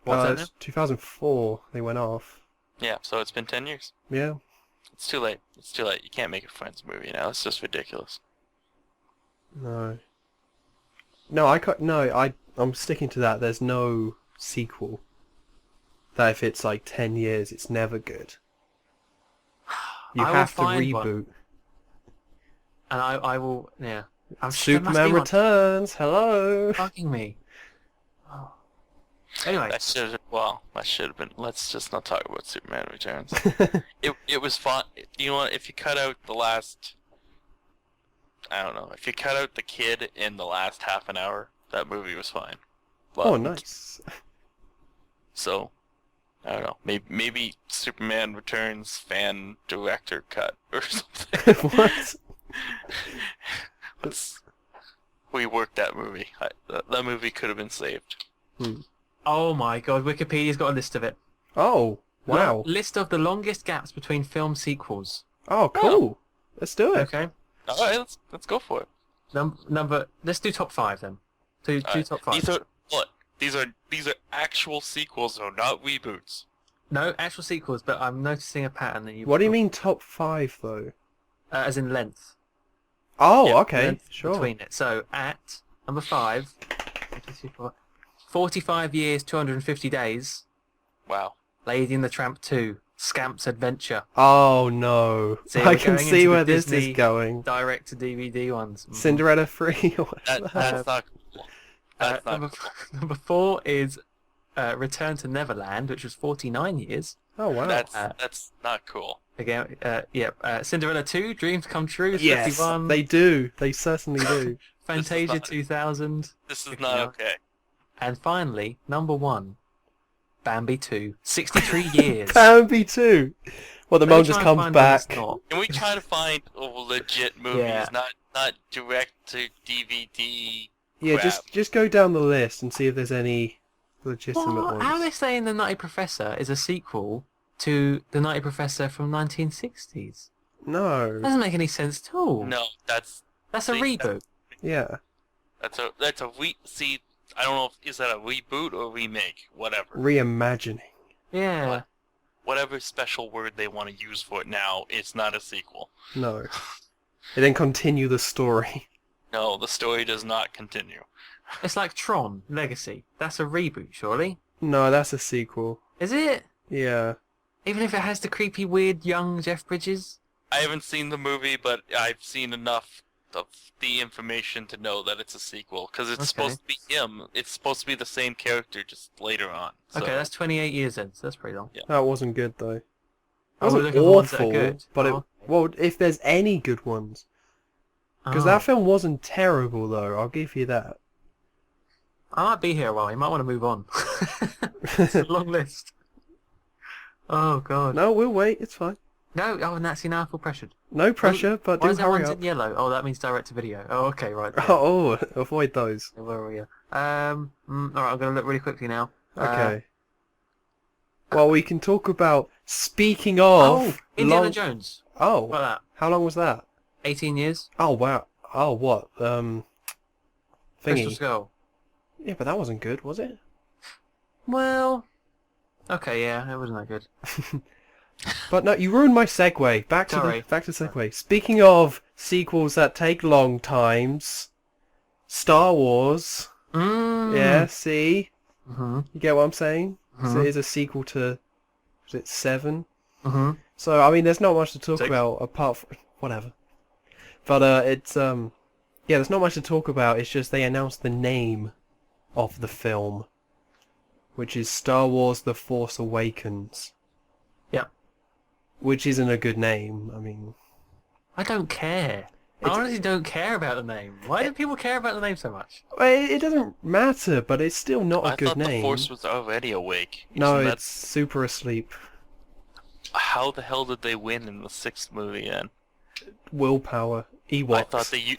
What's that? 2004 they went off. Yeah, so it's been 10 years. Yeah. It's too late. It's too late. You can't make a Friends movie now. It's just ridiculous. No. No, I'm sticking to that. There's no sequel. That if it's like 10 years, it's never good. You have to reboot. One. And I will, yeah. Superman Returns, hello! Fucking me. Oh. Anyway. That should have been, let's just not talk about Superman Returns. It was fun. You know what, if you cut out the last, I don't know, if you cut out the kid in the last half an hour, that movie was fine. But, oh, nice. So, I don't know. Maybe Superman Returns fan director cut or something. What? Let's rework that movie. That movie could have been saved. Oh my god, Wikipedia's got a list of it. Oh, wow. List of the longest gaps between film sequels. Oh, cool. Let's do it. Okay. All right, let's go for it. Let's do top 5 then. Two top 5. These are what? These are actual sequels, though, not reboots. No, actual sequels, but I'm noticing a pattern that you. What do you mean top 5 though? As in length. Oh, Yeah, okay, length sure. Between it. So at number 5, 45 years, 250 days. Wow. Lady and the Tramp 2, Scamp's Adventure. Oh no! See, I we're can going see into where the this Disney is going. Direct to DVD ones. Cinderella 3 or whatever. That's not cool. That's not Number, cool. number 4 is Return to Neverland, which was 49 years. Oh wow! That's not cool. Again, Cinderella 2, Dreams Come True, is Yes, 51. they do. They certainly do. Fantasia 2000. This is 59. not okay. And finally, number 1, Bambi 2, 63 years. Bambi 2. Well, the Let me mom try just and comes find one that's back. not. Can we try to find legit movies, Yeah. not direct to DVD? Yeah, crap? just go down the list and see if there's any legitimate What? How are they ones. saying The Nutty Professor is a sequel to The Nutty Professor from 1960s? No. Doesn't make any sense at all. No, that's That's a see, reboot. Yeah. that's a see. I don't know if is that a reboot or remake, whatever. Reimagining. Yeah. Whatever special word they want to use for it now, it's not a sequel. No. They then continue the story. No, the story does not continue. It's like Tron Legacy. That's a reboot, surely. No, that's a sequel. Is it? Yeah. Even if it has the creepy, weird, young Jeff Bridges? I haven't seen the movie, but I've seen enough of the information to know that it's a sequel because it's Okay. supposed to be him. It's supposed to be the same character, just later on. So, Okay, that's 28 years then, so that's pretty long. Yeah. That wasn't good though. It Oh, we're wasn't looking for ones that are awful, good. but Oh, well, if there's any good ones, because Oh. that film wasn't terrible though. I'll give you that. I might be here a while. You might want to move on. It's a long list. Oh god. No, we'll wait. It's fine. No. Oh, Nancy, now I feel pressured. No pressure, but Why do is there hurry ones up. in yellow? Oh, that means direct to video. Oh, okay, right. Yeah. Oh, avoid those. Where are we? All right, I'm gonna look really quickly now. Okay. Well, we can talk about. Speaking Oh, of, Indiana Jones. Oh, What about how long was that? that? 18 years. Oh wow. Oh what? Crystal Thingy. Skull. Yeah, but that wasn't good, was it? Well. Okay, yeah, it wasn't that good. But no, you ruined my segue. Back to Sorry. the segue. Speaking of sequels that take long times, Star Wars. Yeah, see, Mhm. you get what I'm saying? So Mhm. it is a sequel to, was it 7? Mhm. So I mean, there's not much to talk 6. about apart from whatever. But it's yeah, there's not much to talk about. It's just they announced the name of the film, which is Star Wars: The Force Awakens. Yep. Which isn't a good name. I mean, I don't care. I honestly don't care about the name. Why do people care about the name so much? it doesn't matter, but it's still not a I good thought name. the Force was already awake. No, Isn't it's super asleep. how the hell did they win in the 6th movie then? Willpower. Ewoks. I thought they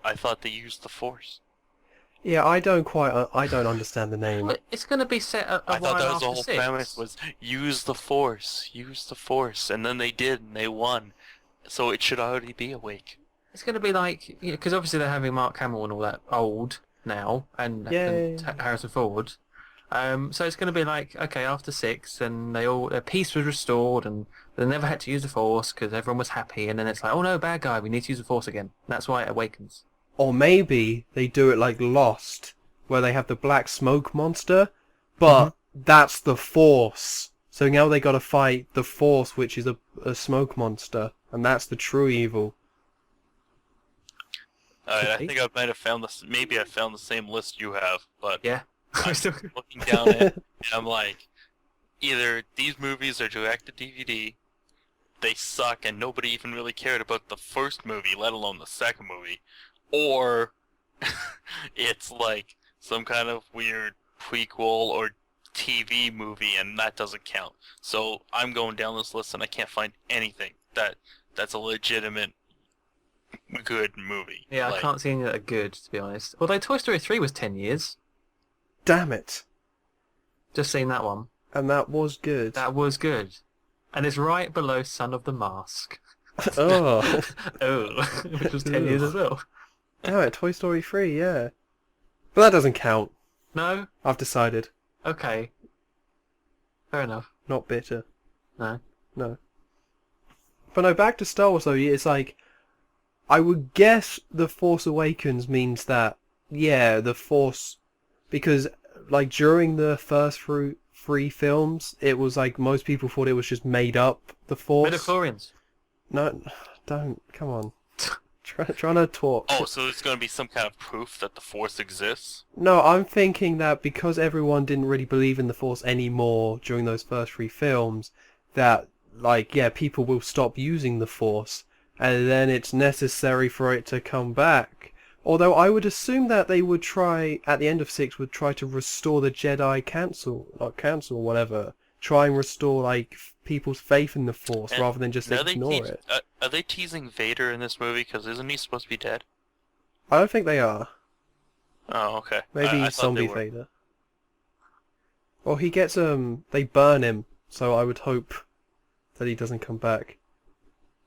I thought they used the Force. Yeah, I don't understand the name. Well, it's going to be set a I while thought that was after the whole 6. premise was use the Force, and then they did and they won. So it should already be awake. It's going to be like, because obviously they're having Mark Hamill and all that old now, and Yay. Harrison Ford. So it's going to be like, okay, after 6, and their peace was restored, and they never had to use the Force because everyone was happy, and then it's like, oh no, bad guy, we need to use the Force again. That's why it awakens. Or maybe they do it like Lost, where they have the black smoke monster, but that's the Force. So now they got to fight the Force, which is a smoke monster, and that's the true evil. I think I might have found this. Maybe I found the same list you have, but Yeah. I'm looking down at it, and I'm like, either these movies are direct to DVD, they suck, and nobody even really cared about the first movie, let alone the second movie, or it's like some kind of weird prequel or TV movie, and that doesn't count. So I'm going down this list, and I can't find anything that's a legitimate good movie. Yeah, I can't see any that are good, to be honest. Although Toy Story 3 was 10 years. Damn it. Just seen that one. And that was good. That was good. And it's right below Son of the Mask. Oh. Oh, which was 10 years as well. Damn it, Toy Story 3, yeah. But that doesn't count. No? I've decided. Okay. Fair enough. Not bitter. No. No. But no, back to Star Wars though, it's like, I would guess The Force Awakens means that, yeah, the Force, because like during the first three films, it was like most people thought it was just made up, the Force. Midichlorians. No, don't, come on. Trying to talk. Oh, so there's going to be some kind of proof that the Force exists? No, I'm thinking that because everyone didn't really believe in the Force anymore during those first three films, that, like, yeah, people will stop using the Force, and then it's necessary for it to come back. Although I would assume that they would try, at the end of 6, would try to restore the Jedi Council, or whatever. Try and restore, like, people's faith in the Force, And rather than just ignore it. Are they teasing Vader in this movie? Because isn't he supposed to be dead? I don't think they are. Oh, okay. Maybe I thought zombie they were. Vader. Well, he gets, they burn him, so I would hope that he doesn't come back.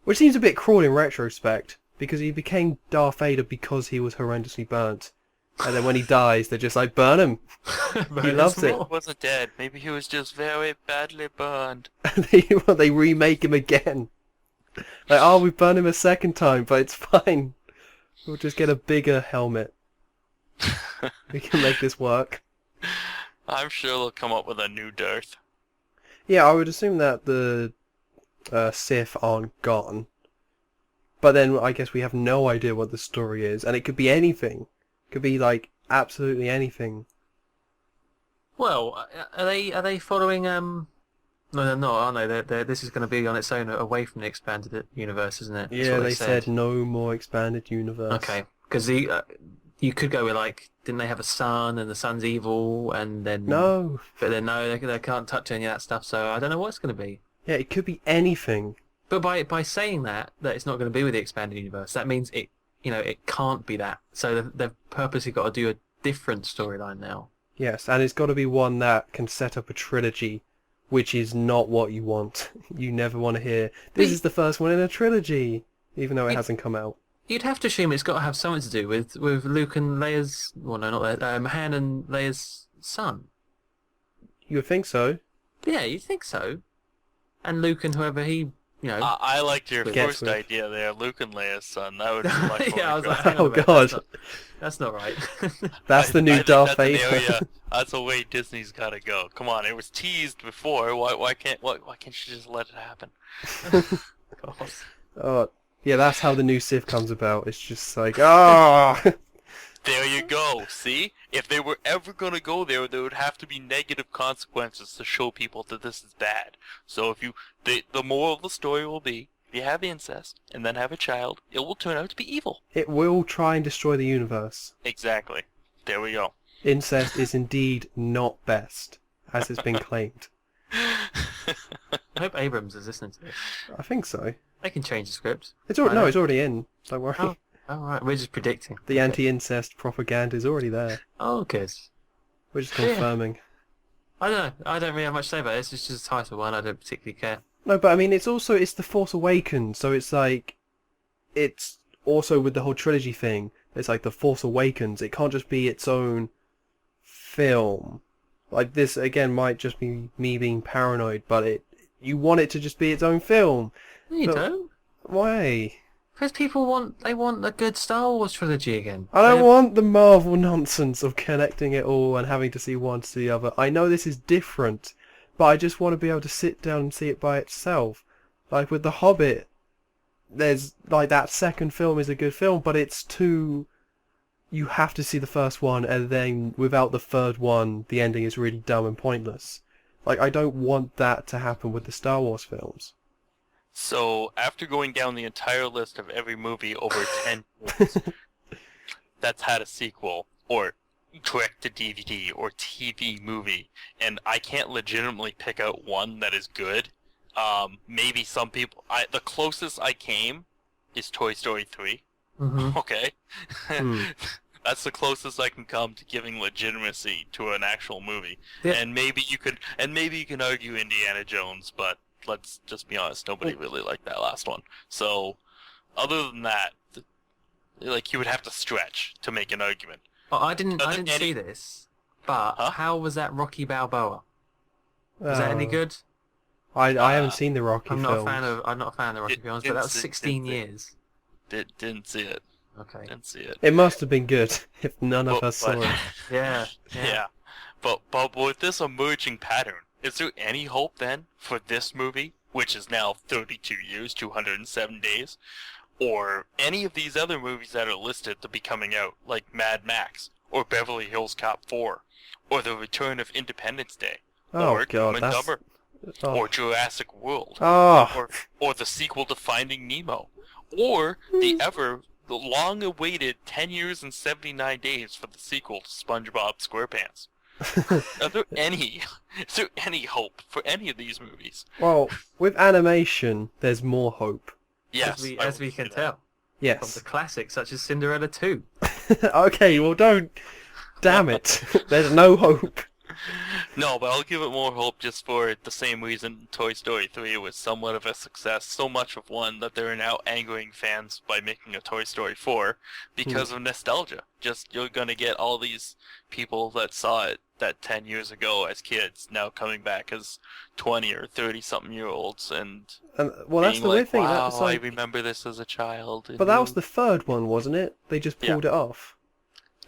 Which seems a bit cruel in retrospect, because he became Darth Vader because he was horrendously burnt. And then when he dies, they're just like, burn him! He loves it. He wasn't dead. Maybe he was just very badly burned. They remake him again. Like, oh, we burned him a second time, but it's fine. We'll just get a bigger helmet. We can make this work. I'm sure they'll come up with a new Darth. Yeah, I would assume that the Sith aren't gone. But then I guess we have no idea what the story is, and it could be anything. It could be like absolutely anything. Well, are they following No, they're not, aren't they? This is going to be on its own, away from the expanded universe, isn't it? That's Yeah, what they said no more expanded universe. Okay, because you could go with like, didn't they have a son and the son's evil, and then No. but then no, they can't touch any of that stuff. So I don't know what it's going to be. Yeah, it could be anything. But by saying that it's not going to be with the expanded universe, that means it can't be that. So they've purposely got to do a different storyline now. Yes, and it's got to be one that can set up a trilogy, which is not what you want. You never want to hear, this is the first one in a trilogy, even though it hasn't come out. You'd have to assume it's got to have something to do with Luke and Leia's... Well, no, not Leia. Han and Leia's son. You would think so. Yeah, you'd think so. And Luke and whoever he... I liked your Gets first with. idea there, Luke and Leia's son. That would be much more yeah, I was like, interesting. hang on a Oh, minute, God. That's not right. That's the I new think Darth that's an Vader. area- that's the way Disney's gotta go. Come on, it was teased before. Why can't you just let it happen? God. Oh, yeah, that's how the new Sith comes about. It's just like, ah! There you go. See, if they were ever gonna go there would have to be negative consequences to show people that this is bad. So if the moral of the story will be, if you have incest and then have a child, it will turn out to be evil. It will try and destroy the universe. Exactly. There we go. Incest is indeed not best, as it's been claimed. I hope Abrams is listening to this. I think so. They can change the script. It's already in. Don't worry. Oh, right. We're just predicting. The anti-incest propaganda is already there. Oh, good. We're just Yeah. confirming. I don't know. I don't really have much to say about it. It's just a title one. I don't particularly care. No, but I mean, it's The Force Awakens, so it's like, it's also with the whole trilogy thing. It's like The Force Awakens. It can't just be its own film. Like, this, again, might just be me being paranoid, but you want it to just be its own film. No, you But don't. Why? Because people want a good Star Wars trilogy again. I don't want the Marvel nonsense of connecting it all and having to see one to the other. I know this is different, but I just want to be able to sit down and see it by itself. Like with The Hobbit, there's like that second film is a good film, but it's too... You have to see the first one, and then without the third one, the ending is really dumb and pointless. Like, I don't want that to happen with the Star Wars films. So, after going down the entire list of every movie over 10 years that's had a sequel, or direct-to-DVD or TV movie, and I can't legitimately pick out one that is good. Maybe some people... the closest I came is Toy Story 3. Mm-hmm. Okay? That's the closest I can come to giving legitimacy to an actual movie. Yeah. And maybe you can argue Indiana Jones, but let's just be honest, nobody really liked that last one. So, other than that, like, you would have to stretch to make an argument. Well, I didn't see this, but how was that Rocky Balboa? Was that any good? I haven't seen the Rocky films. I'm not a fan of the Rocky films, but that was 16 years. Didn't see it. Okay. Didn't see it. It must have been good if none of us saw it. Yeah. But with this emerging pattern, is there any hope then for this movie, which is now 32 years, 207 days, or any of these other movies that are listed to be coming out, like Mad Max, or Beverly Hills Cop 4, or The Return of Independence Day, or Dumb and Dumber, or Jurassic World, or the sequel to Finding Nemo, or the long-awaited 10 years and 79 days for the sequel to SpongeBob SquarePants. Is there any hope for any of these movies? Well, with animation, there's more hope. Yes, as we can tell. Yes. From the classics such as Cinderella 2. Okay, well don't. Damn it. There's no hope. No, but I'll give it more hope just for the same reason Toy Story 3 was somewhat of a success. So much of one that they're now angering fans by making a Toy Story 4 because of nostalgia. Just, you're gonna get all these people that saw it that 10 years ago as kids now coming back as 20 or 30-something-year-olds and well, that's the weird thing. Wow, that's like... I remember this as a child. But that was the third one, wasn't it? They just pulled it off.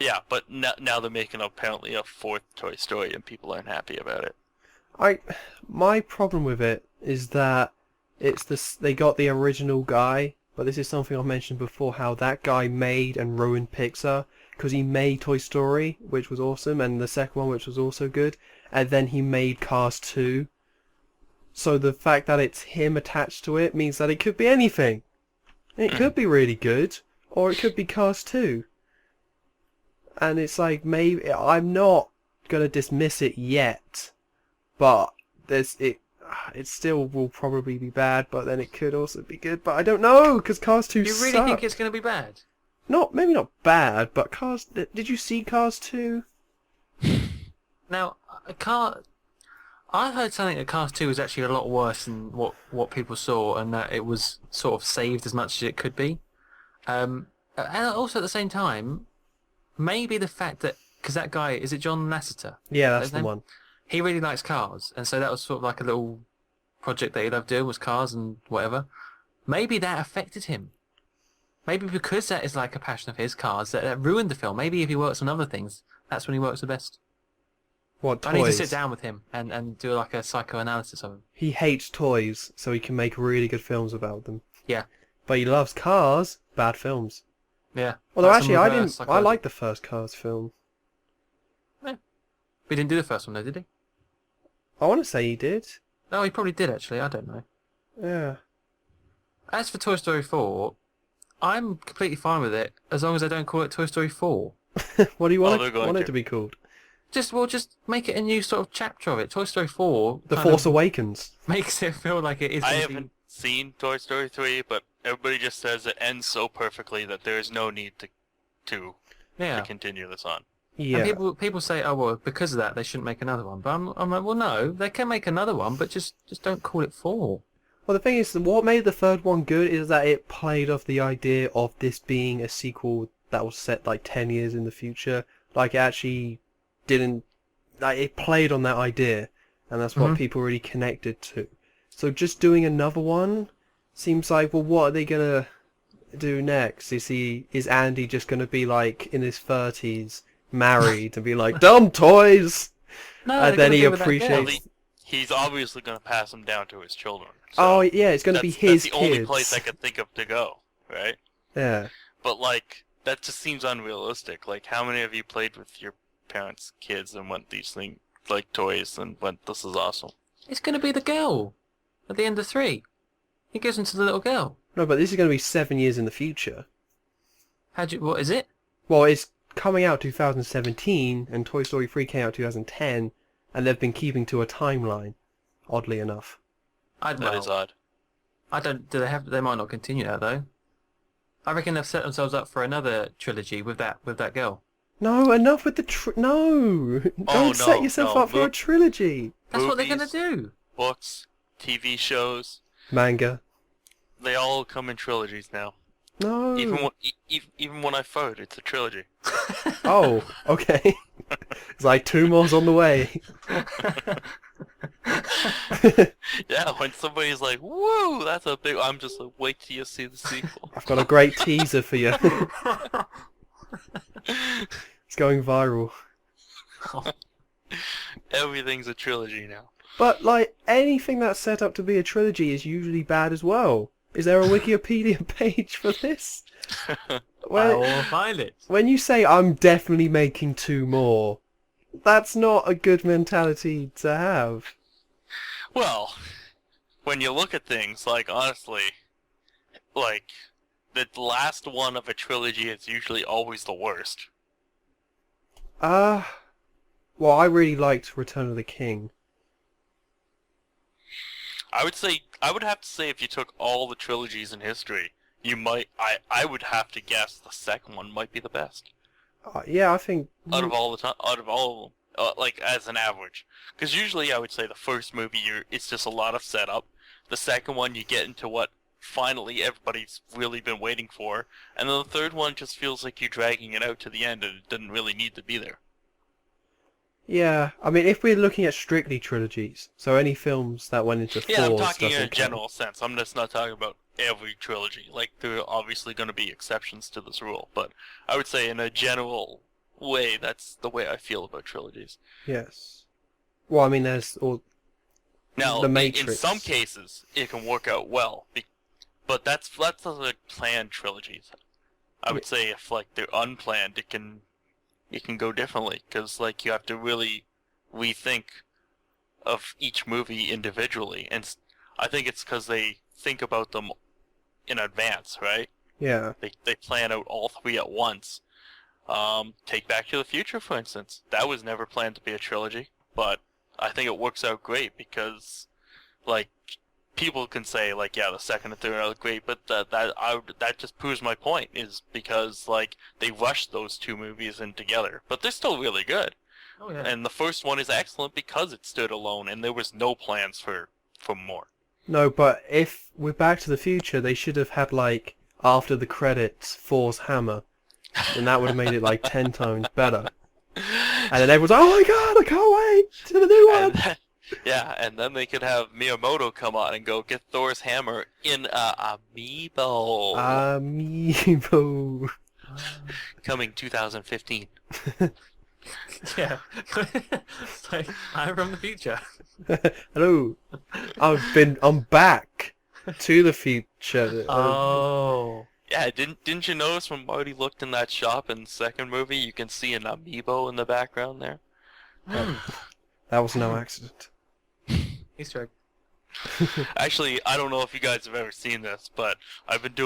Yeah, but now they're making apparently a fourth Toy Story and people aren't happy about it. My problem with it is that they got the original guy, but this is something I've mentioned before, how that guy made and ruined Pixar, because he made Toy Story, which was awesome, and the second one, which was also good, and then he made Cars 2. So the fact that it's him attached to it means that it could be anything. It could be really good, or it could be Cars 2. And it's like, maybe I'm not gonna dismiss it yet, but it still will probably be bad. But then it could also be good. But I don't know, because Cars 2 You really think it's gonna be bad? Maybe not bad, but Cars. Did you see Cars 2? Now, I heard something that Cars 2 was actually a lot worse than what people saw, and that it was sort of saved as much as it could be. And also at the same time, maybe the fact that, because that guy, is it John Lasseter? Yeah, that's the one. He really likes cars, and so that was sort of like a little project that he loved doing, was cars and whatever. Maybe that affected him. Maybe because that is like a passion of his, cars, that ruined the film. Maybe if he works on other things, that's when he works the best. What, toys? I need to sit down with him and do like a psychoanalysis of him. He hates toys, so he can make really good films about them. Yeah. But he loves cars, bad films. Yeah. Although actually, I liked the first Cars film. Yeah. He didn't do the first one though, did he? I want to say he did. No, he probably did actually, I don't know. Yeah. As for Toy Story 4, I'm completely fine with it, as long as I don't call it Toy Story 4. What do you want it to be called? Just make it a new sort of chapter of it. Toy Story 4... The Force Awakens. Makes it feel like it is... I haven't seen Toy Story 3, but everybody just says it ends so perfectly that there is no need to continue this on. Yeah. And people say, oh, well, because of that, they shouldn't make another one. But I'm like, well, no, they can make another one, but just don't call it 4. Well, the thing is, what made the third one good is that it played off the idea of this being a sequel that was set like 10 years in the future. Like, it actually didn't... Like, it played on that idea, and that's what people really connected to. So just doing another one seems like, well, what are they gonna do next? Is Andy just gonna be like in his 30s, married, and be like, dumb toys? No, and then he appreciates... He's obviously gonna pass them down to his children. So oh yeah, it's gonna be his That's the only place I could think of to go, right? Yeah. But like, that just seems unrealistic. Like, how many of you played with your parents' kids and went these things, like toys, and went, this is awesome? It's gonna be the girl at the end of 3. He gives them to the little girl. No, but this is going to be 7 years in the future. What is it? Well, it's coming out 2017 and Toy Story 3 came out 2010, and they've been keeping to a timeline, oddly enough. That is odd. I don't. Do they have? They might not continue that though. I reckon they've set themselves up for another trilogy with that girl. No, enough with the no. Don't set yourself up for a trilogy. That's what they're gonna do. Books, TV shows, manga. They all come in trilogies now. No. Even when I phoned, it's a trilogy. Oh, okay. It's like 2 more's on the way. Yeah, when somebody's like, "Whoa, that's a big," I'm just like, "Wait till you see the sequel." I've got a great teaser for you. It's going viral. Everything's a trilogy now. But like anything that's set up to be a trilogy is usually bad as well. Is there a Wikipedia page for this? Well, I will find it. When you say I'm definitely making 2 more, that's not a good mentality to have. Well, when you look at things, like, honestly, like, the last one of a trilogy is usually always the worst. Well, I really liked Return of the King. I would have to say if you took all the trilogies in history, I would have to guess the second one might be the best. Yeah, I think... Out of all of them, like, as an average. Because usually I would say the first movie, it's just a lot of setup. The second one, you get into what finally everybody's really been waiting for. And then the third one just feels like you're dragging it out to the end and it didn't really need to be there. Yeah, I mean, if we're looking at strictly trilogies, so any films that went into fours... Yeah, I'm talking in a count. general sense. I'm just not talking about every trilogy. Like, there are obviously going to be exceptions to this rule. But I would say in a general way, that's the way I feel about trilogies. Yes. Well, I mean, there's all... Now, the Matrix. In some cases, it can work out well. But that's like planned trilogies. I would say if, like, they're unplanned, it can go differently, because like you have to really rethink of each movie individually, and I think it's because they think about them in advance, right? Yeah. They plan out all 3 at once. Take Back to the Future, for instance. That was never planned to be a trilogy, but I think it works out great because, like, people can say, like, yeah, the second and third are great, but that just proves my point, is because, like, they rushed those 2 movies in together. But they're still really good. Oh, yeah. And the first one is excellent because it stood alone, and there was no plans for more. No, but if we're Back to the Future, they should have had, like, after the credits, Thor's hammer. And that would have made it, like, 10 times better. And then everyone's like, oh my god, I can't wait to the new one! Yeah, and then they could have Miyamoto come on and go get Thor's hammer in Amiibo. Amiibo. Coming 2015. Yeah. It's like, I'm from the future. Hello. I'm back to the future. Oh. Yeah, didn't you notice when Marty looked in that shop in the second movie, you can see an Amiibo in the background there? That was no accident. Easter egg. Actually, I don't know if you guys have ever seen this, but I've been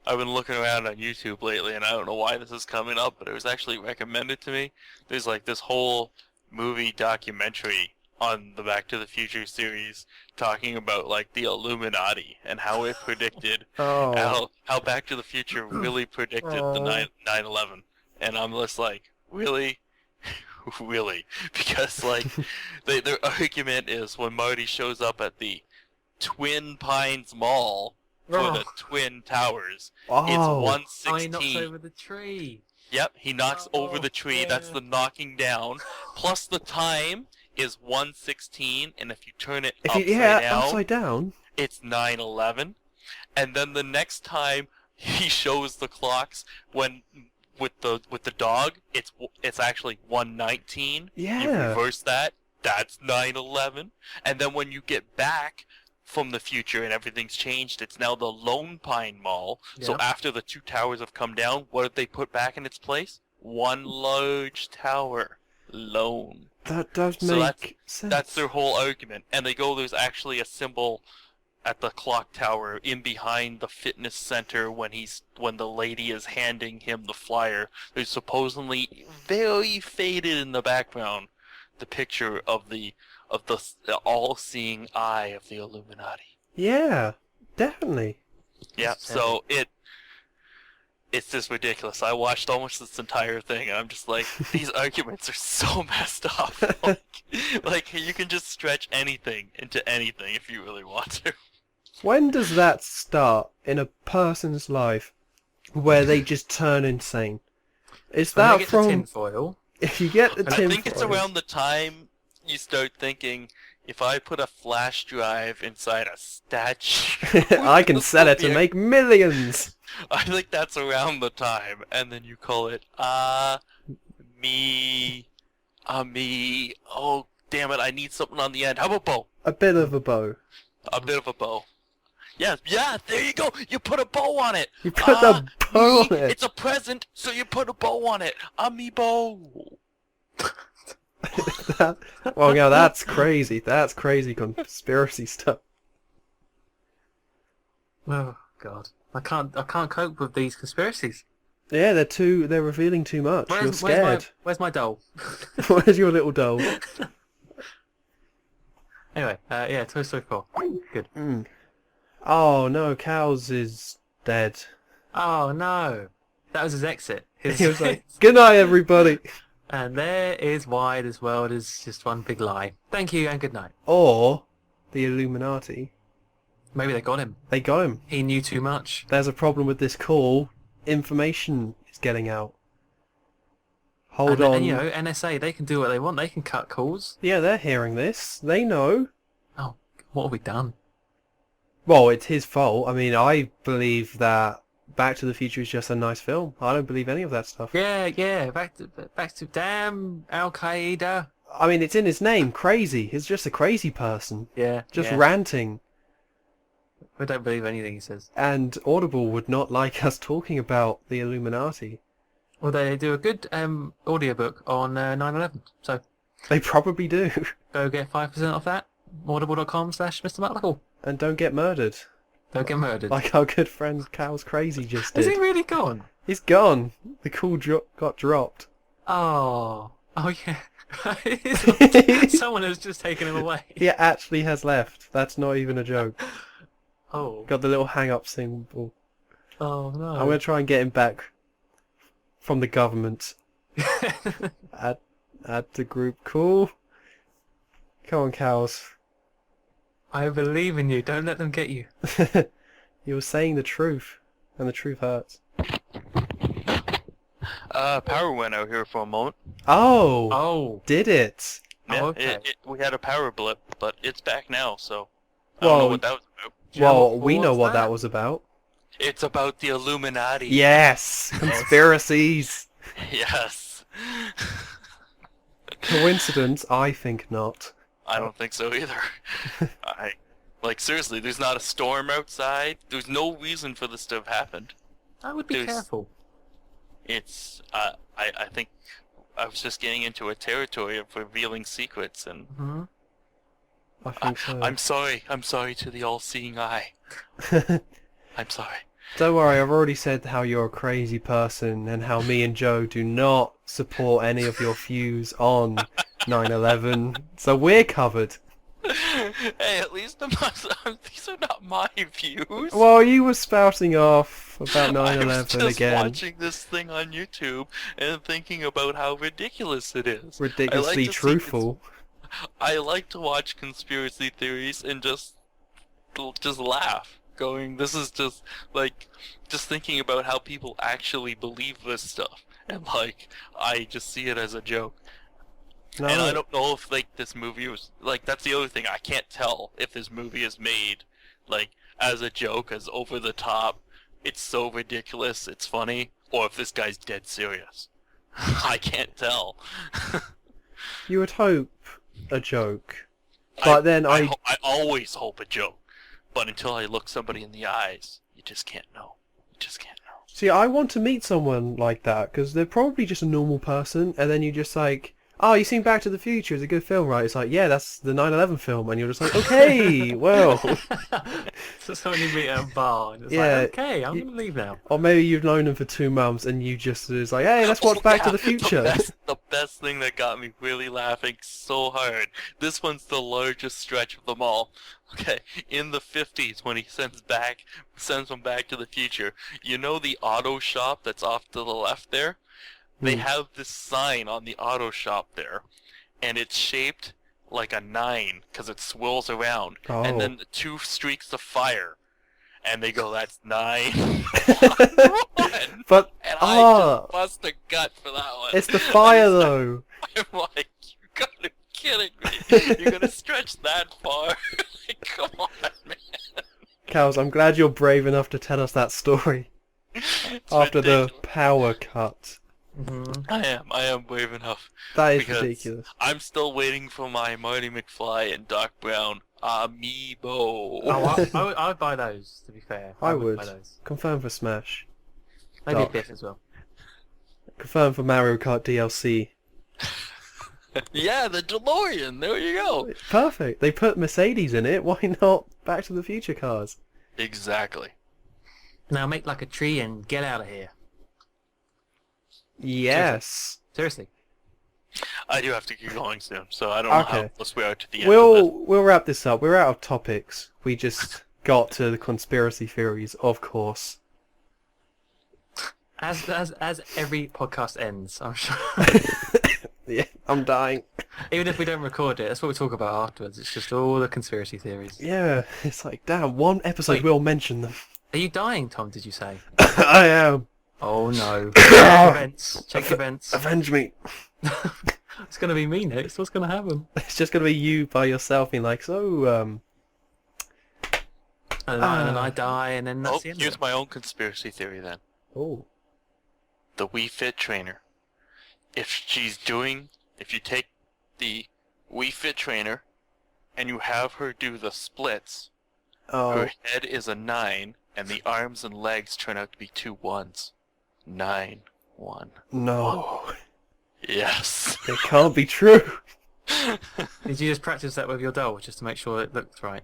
looking around on YouTube lately, and I don't know why this is coming up, but it was actually recommended to me. There's like this whole movie documentary on the Back to the Future series talking about like the Illuminati and how it predicted how Back to the Future really predicted the 9/11. And I'm just like, really? Really? Because like their argument is when Marty shows up at the Twin Pines Mall for the Twin Towers, it's 1:16. He knocks over the tree. Yep, he knocks over the tree. Yeah. That's the knocking down. Plus the time is 1:16, and if you turn it upside down, it's 9/11. And then the next time he shows the clocks when with the dog, it's actually 1:19. Yeah. You reverse that, that's 9/11. And then when you get back from the future and everything's changed, it's now the Lone Pine Mall. Yep. So after the 2 towers have come down, what did they put back in its place? 1 large tower. Lone. That does make sense. That's their whole argument. And they go, there's actually a symbol at the clock tower in behind the fitness center when the lady is handing him the flyer. There's supposedly very faded in the background the picture of the all-seeing eye of the Illuminati. Yeah, definitely. Yeah, so it's just ridiculous. I watched almost this entire thing, and I'm just like, these arguments are so messed up. Like, you can just stretch anything into anything if you really want to. When does that start in a person's life where they just turn insane? Is When that they get the from... tinfoil? If you get the And I tinfoil... think it's around the time you start thinking, if I put a flash drive inside a statue... I can sell it to make millions! I think that's around the time, and then you call it, me, oh, damn it, I need something on the end. How about bow? A bit of a bow. A bit of a bow. Yeah, there you go! You put a bow on it! You put a bow on it! It's a present, so you put a bow on it! Amiibo! Well, now that's crazy. That's crazy conspiracy stuff. Oh God, I can't cope with these conspiracies. Yeah, they're revealing too much. You're scared. Where's my doll? Where's your little doll? Anyway, yeah, Toy Story 4. Good. Oh no, Cows is dead. Oh no, that was his exit. He was like, "Good night, everybody." And there is why this world is just one big lie. Thank you and good night. Or the Illuminati. Maybe they got him. They got him. He knew too much. There's a problem with this call. Information is getting out. Hold on. And you know, NSA, they can do what they want. They can cut calls. Yeah, they're hearing this. They know. Oh, what have we done? Well, it's his fault. I mean, I believe that Back to the Future is just a nice film. I don't believe any of that stuff. Yeah. Back to damn Al Qaeda. I mean, it's in his name. Crazy. He's just a crazy person. Yeah. Just ranting. I don't believe anything he says. And Audible would not like us talking about the Illuminati. Well, they do a good audiobook on 9/11. So They probably do. go get 5% off that. Audible.com/MrMuckluckable. And don't get murdered. Don't get murdered. Like our good friend CowsCrazy just did. Is he really gone? He's gone. The call got dropped. Oh yeah. Someone has just taken him away. He actually has left. That's not even a joke. Oh. Got the little hang-up symbol. Oh no. I'm going to try and get him back from the government. Add the group call. Come on, Cows. I believe in you. Don't let them get you. You were saying the truth, and the truth hurts. Power went out here for a moment. Oh! Oh. Did it? Yeah, okay. we had a power blip, but it's back now, so I don't know what that was about. Well, we know what's what that that? was about. It's about the Illuminati. Yes! Conspiracies! Yes. Coincidence? I think not. I don't think so either. Seriously, there's not a storm outside. There's no reason for this to have happened. I would be careful. It's, I think I was just getting into a territory of revealing secrets, and I think so. I'm sorry to the all-seeing eye. I'm sorry. Don't worry, I've already said how you're a crazy person and how me and Joe do not support any of your views on 9/11, so we're covered. Hey, at least these are not my views. Well, you were spouting off about I 9/11 was just again. watching this thing on YouTube and thinking about how ridiculous it is. Ridiculously truthful. I like to watch conspiracy theories and just laugh, going, this is just thinking about how people actually believe this stuff, and I just see it as a joke. No. And I don't know if this movie was that's the other thing, I can't tell if this movie is made as a joke, as over the top, it's so ridiculous it's funny, or if this guy's dead serious. I can't tell. You would hope a joke, but then I always hope a joke, but until I look somebody in the eyes, you just can't know. You just can't know. See, I want to meet someone like that, because they're probably just a normal person, and then you just oh, you seen Back to the Future? It's a good film, right? It's like, yeah, that's the 9/11 film, and you're just like, okay, well, So someone you meet at a bar, and it's yeah. like, okay, I'm gonna leave now. Or maybe you've known them for 2 months, and you just was like, hey, let's watch Back to the Future. The best thing that got me really laughing so hard. This one's the largest stretch of them all. Okay, in the 50s when he sends them back to the future. You know the auto shop that's off to the left there? They have this sign on the auto shop there, and it's shaped like a 9 because it swirls around, and then the 2 streaks of fire, and they go, "That's 9." But and I just bust a gut for that one. It's the fire though. I'm like, you gotta be kidding me! You're gonna stretch that far? Like, come on, man. Cows, I'm glad you're brave enough to tell us that story after the power cut. I am brave enough. That is ridiculous. I'm still waiting for my Marty McFly and Doc Brown Amiibo. Oh, I would buy those, to be fair. I would. Buy those. Confirm for Smash. Maybe a Biff as well. Confirm for Mario Kart DLC. Yeah, the DeLorean. There you go. Perfect. They put Mercedes in it. Why not Back to the Future cars? Exactly. Now make like a tree and get out of here. Yes. Seriously. I do have to keep going soon, so I don't know how close we are to the end of We'll wrap this up. We're out of topics. We just got to the conspiracy theories, of course. As every podcast ends, I'm sure. Yeah, I'm dying. Even if we don't record it, that's what we talk about afterwards. It's just all the conspiracy theories. Yeah, it's like, damn, one episode we'll mention them. Are you dying, Tom, did you say? I am. Oh no. Check your vents. Check your vents. Avenge me. It's going to be me next. What's going to happen? It's just going to be you by yourself being like, so, And then I die, and then that's the end of here's it. my own conspiracy theory then. Oh. The Wii Fit trainer. If you take the Wii Fit trainer and you have her do the splits, her head is a 9 and the arms and legs turn out to be 2 1s. 9 1. No. Yes. It can't be true. Did you just practice that with your doll just to make sure it looked right?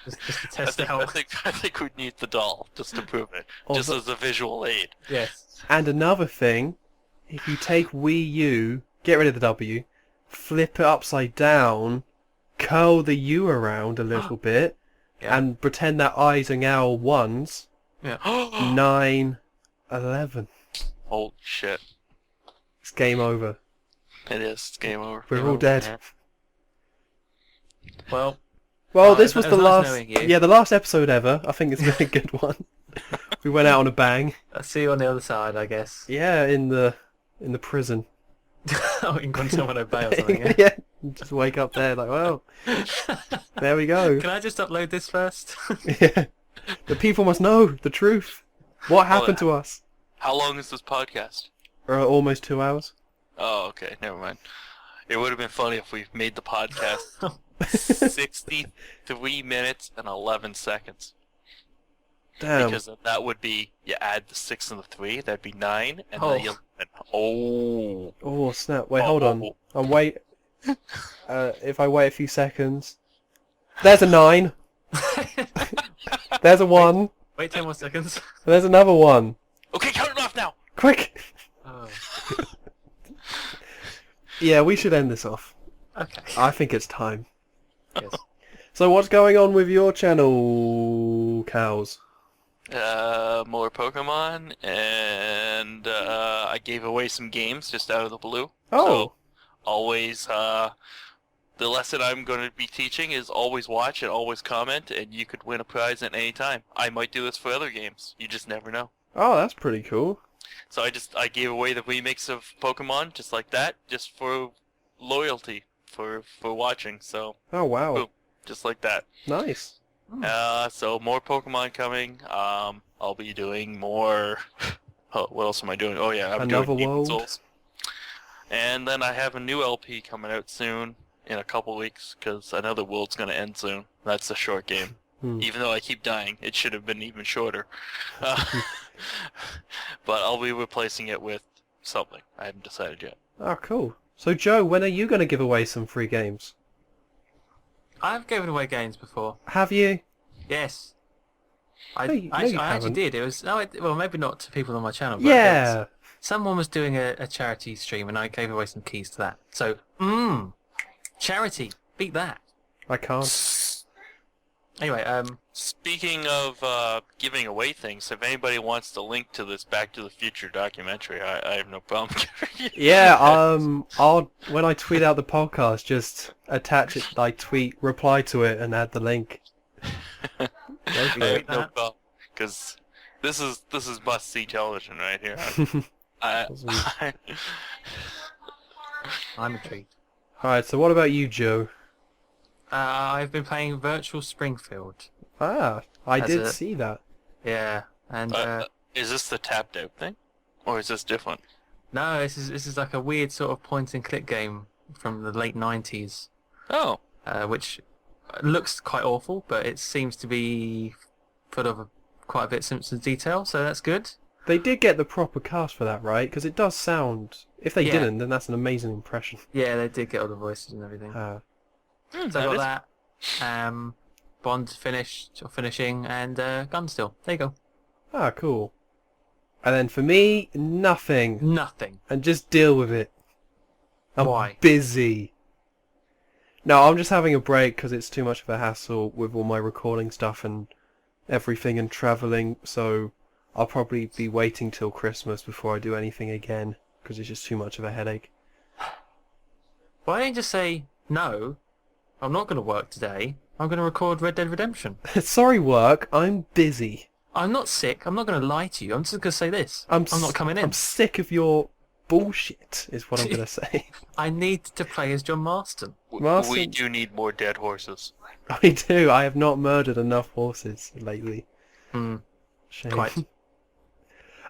just to test it out? I think we'd need the doll just to prove it. Just as a visual aid. Yes. And another thing, if you take Wii U, get rid of the W, flip it upside down, curl the U around a little bit, and pretend that eyes are now 1s. Yeah. 9, 11. Holy shit. It's game over. It is. It's game over. We're all dead. Well, this was the nice last. knowing you. Yeah, the last episode ever. I think it's been a good one. We went out on a bang. I'll see you on the other side, I guess. Yeah, in the prison. Oh, in Guantanamo Bay or something, yeah? Yeah, just wake up there like, well, there we go. Can I just upload this first? Yeah, the people must know the truth. What happened to us? How long is this podcast? Almost 2 hours. Oh, okay. Never mind. It would have been funny if we made the podcast 63 minutes and 11 seconds. Damn. Because that would be, you add the 6 and the 3, that'd be 9, and the 11. Oh, snap. Wait, hold on. If I wait a few seconds. There's a 9. There's a 1. Wait 10 more seconds. There's another 1. Okay, count it off now! Quick! Oh. Yeah, we should end this off. Okay. I think it's time. Yes. So what's going on with your channel, Cows? More Pokemon, and I gave away some games just out of the blue. Oh. So, always, the lesson I'm going to be teaching is always watch and always comment, and you could win a prize at any time. I might do this for other games. You just never know. Oh, that's pretty cool. So I gave away the remix of Pokemon just like that, just for loyalty, for watching. So. Oh, wow. Boom, just like that. Nice. So more Pokemon coming. I'll be doing more. Oh, what else am I doing? Oh yeah, I'm Another doing Demon's World. Souls. And then I have a new LP coming out soon, in a couple weeks, because Another World's gonna end soon. That's a short game. Even though I keep dying, it should have been even shorter. But I'll be replacing it with something. I haven't decided yet. Oh, cool. So Joe, when are you going to give away some free games? I've given away games before. Have you? Yes. No, you I actually haven't. did. It was well, maybe not to people on my channel, but Yeah. someone was doing a charity stream, and I gave away some keys to that. So, charity, beat that. I can't. Anyway, Speaking of giving away things, if anybody wants the link to this Back to the Future documentary, I have no problem giving it. Yeah, I'll when I tweet out the podcast, just attach it, like reply to it, and add the link. I have no problem, because this is must-see television right here. I'm intrigued. Alright, so what about you, Joe? I've been playing Virtual Springfield. Ah, I did see that. Yeah, and is this the tapped out thing, or is this different? no, this is like a weird sort of point-and-click game from the late 90s. Oh. Which looks quite awful, but it seems to be full of quite a bit of Simpsons detail, so that's good. They did get the proper cast for that, right? Because it does sound... If they didn't, then that's an amazing impression. Yeah, they did get all the voices and everything. Hmm, so I got that. Bond finishing, and Gun still. There you go. Ah, cool. And then for me, nothing. Nothing. And just deal with it. I'm Why? busy. No, I'm just having a break because it's too much of a hassle with all my recording stuff and everything and travelling, so I'll probably be waiting till Christmas before I do anything again because it's just too much of a headache. Why don't you just say, no, I'm not going to work today. I'm going to record Red Dead Redemption. Sorry, work. I'm busy. I'm not sick. I'm not going to lie to you. I'm just going to say this. I'm not coming in. I'm sick of your bullshit, is what I'm going to say. I need to play as John Marston. We do need more dead horses. I do. I have not murdered enough horses lately. Shame. Quite.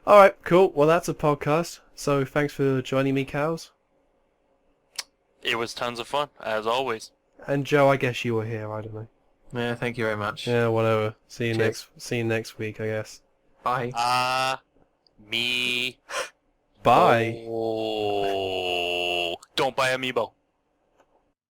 Alright, cool. Well, that's a podcast. So thanks for joining me, Cows. It was tons of fun, as always. And Joe, I guess you were here. I don't know. Yeah, thank you very much. Yeah, whatever. See you Cheers. next week, I guess. Bye. Me. Bye. Oh, don't buy Amiibo.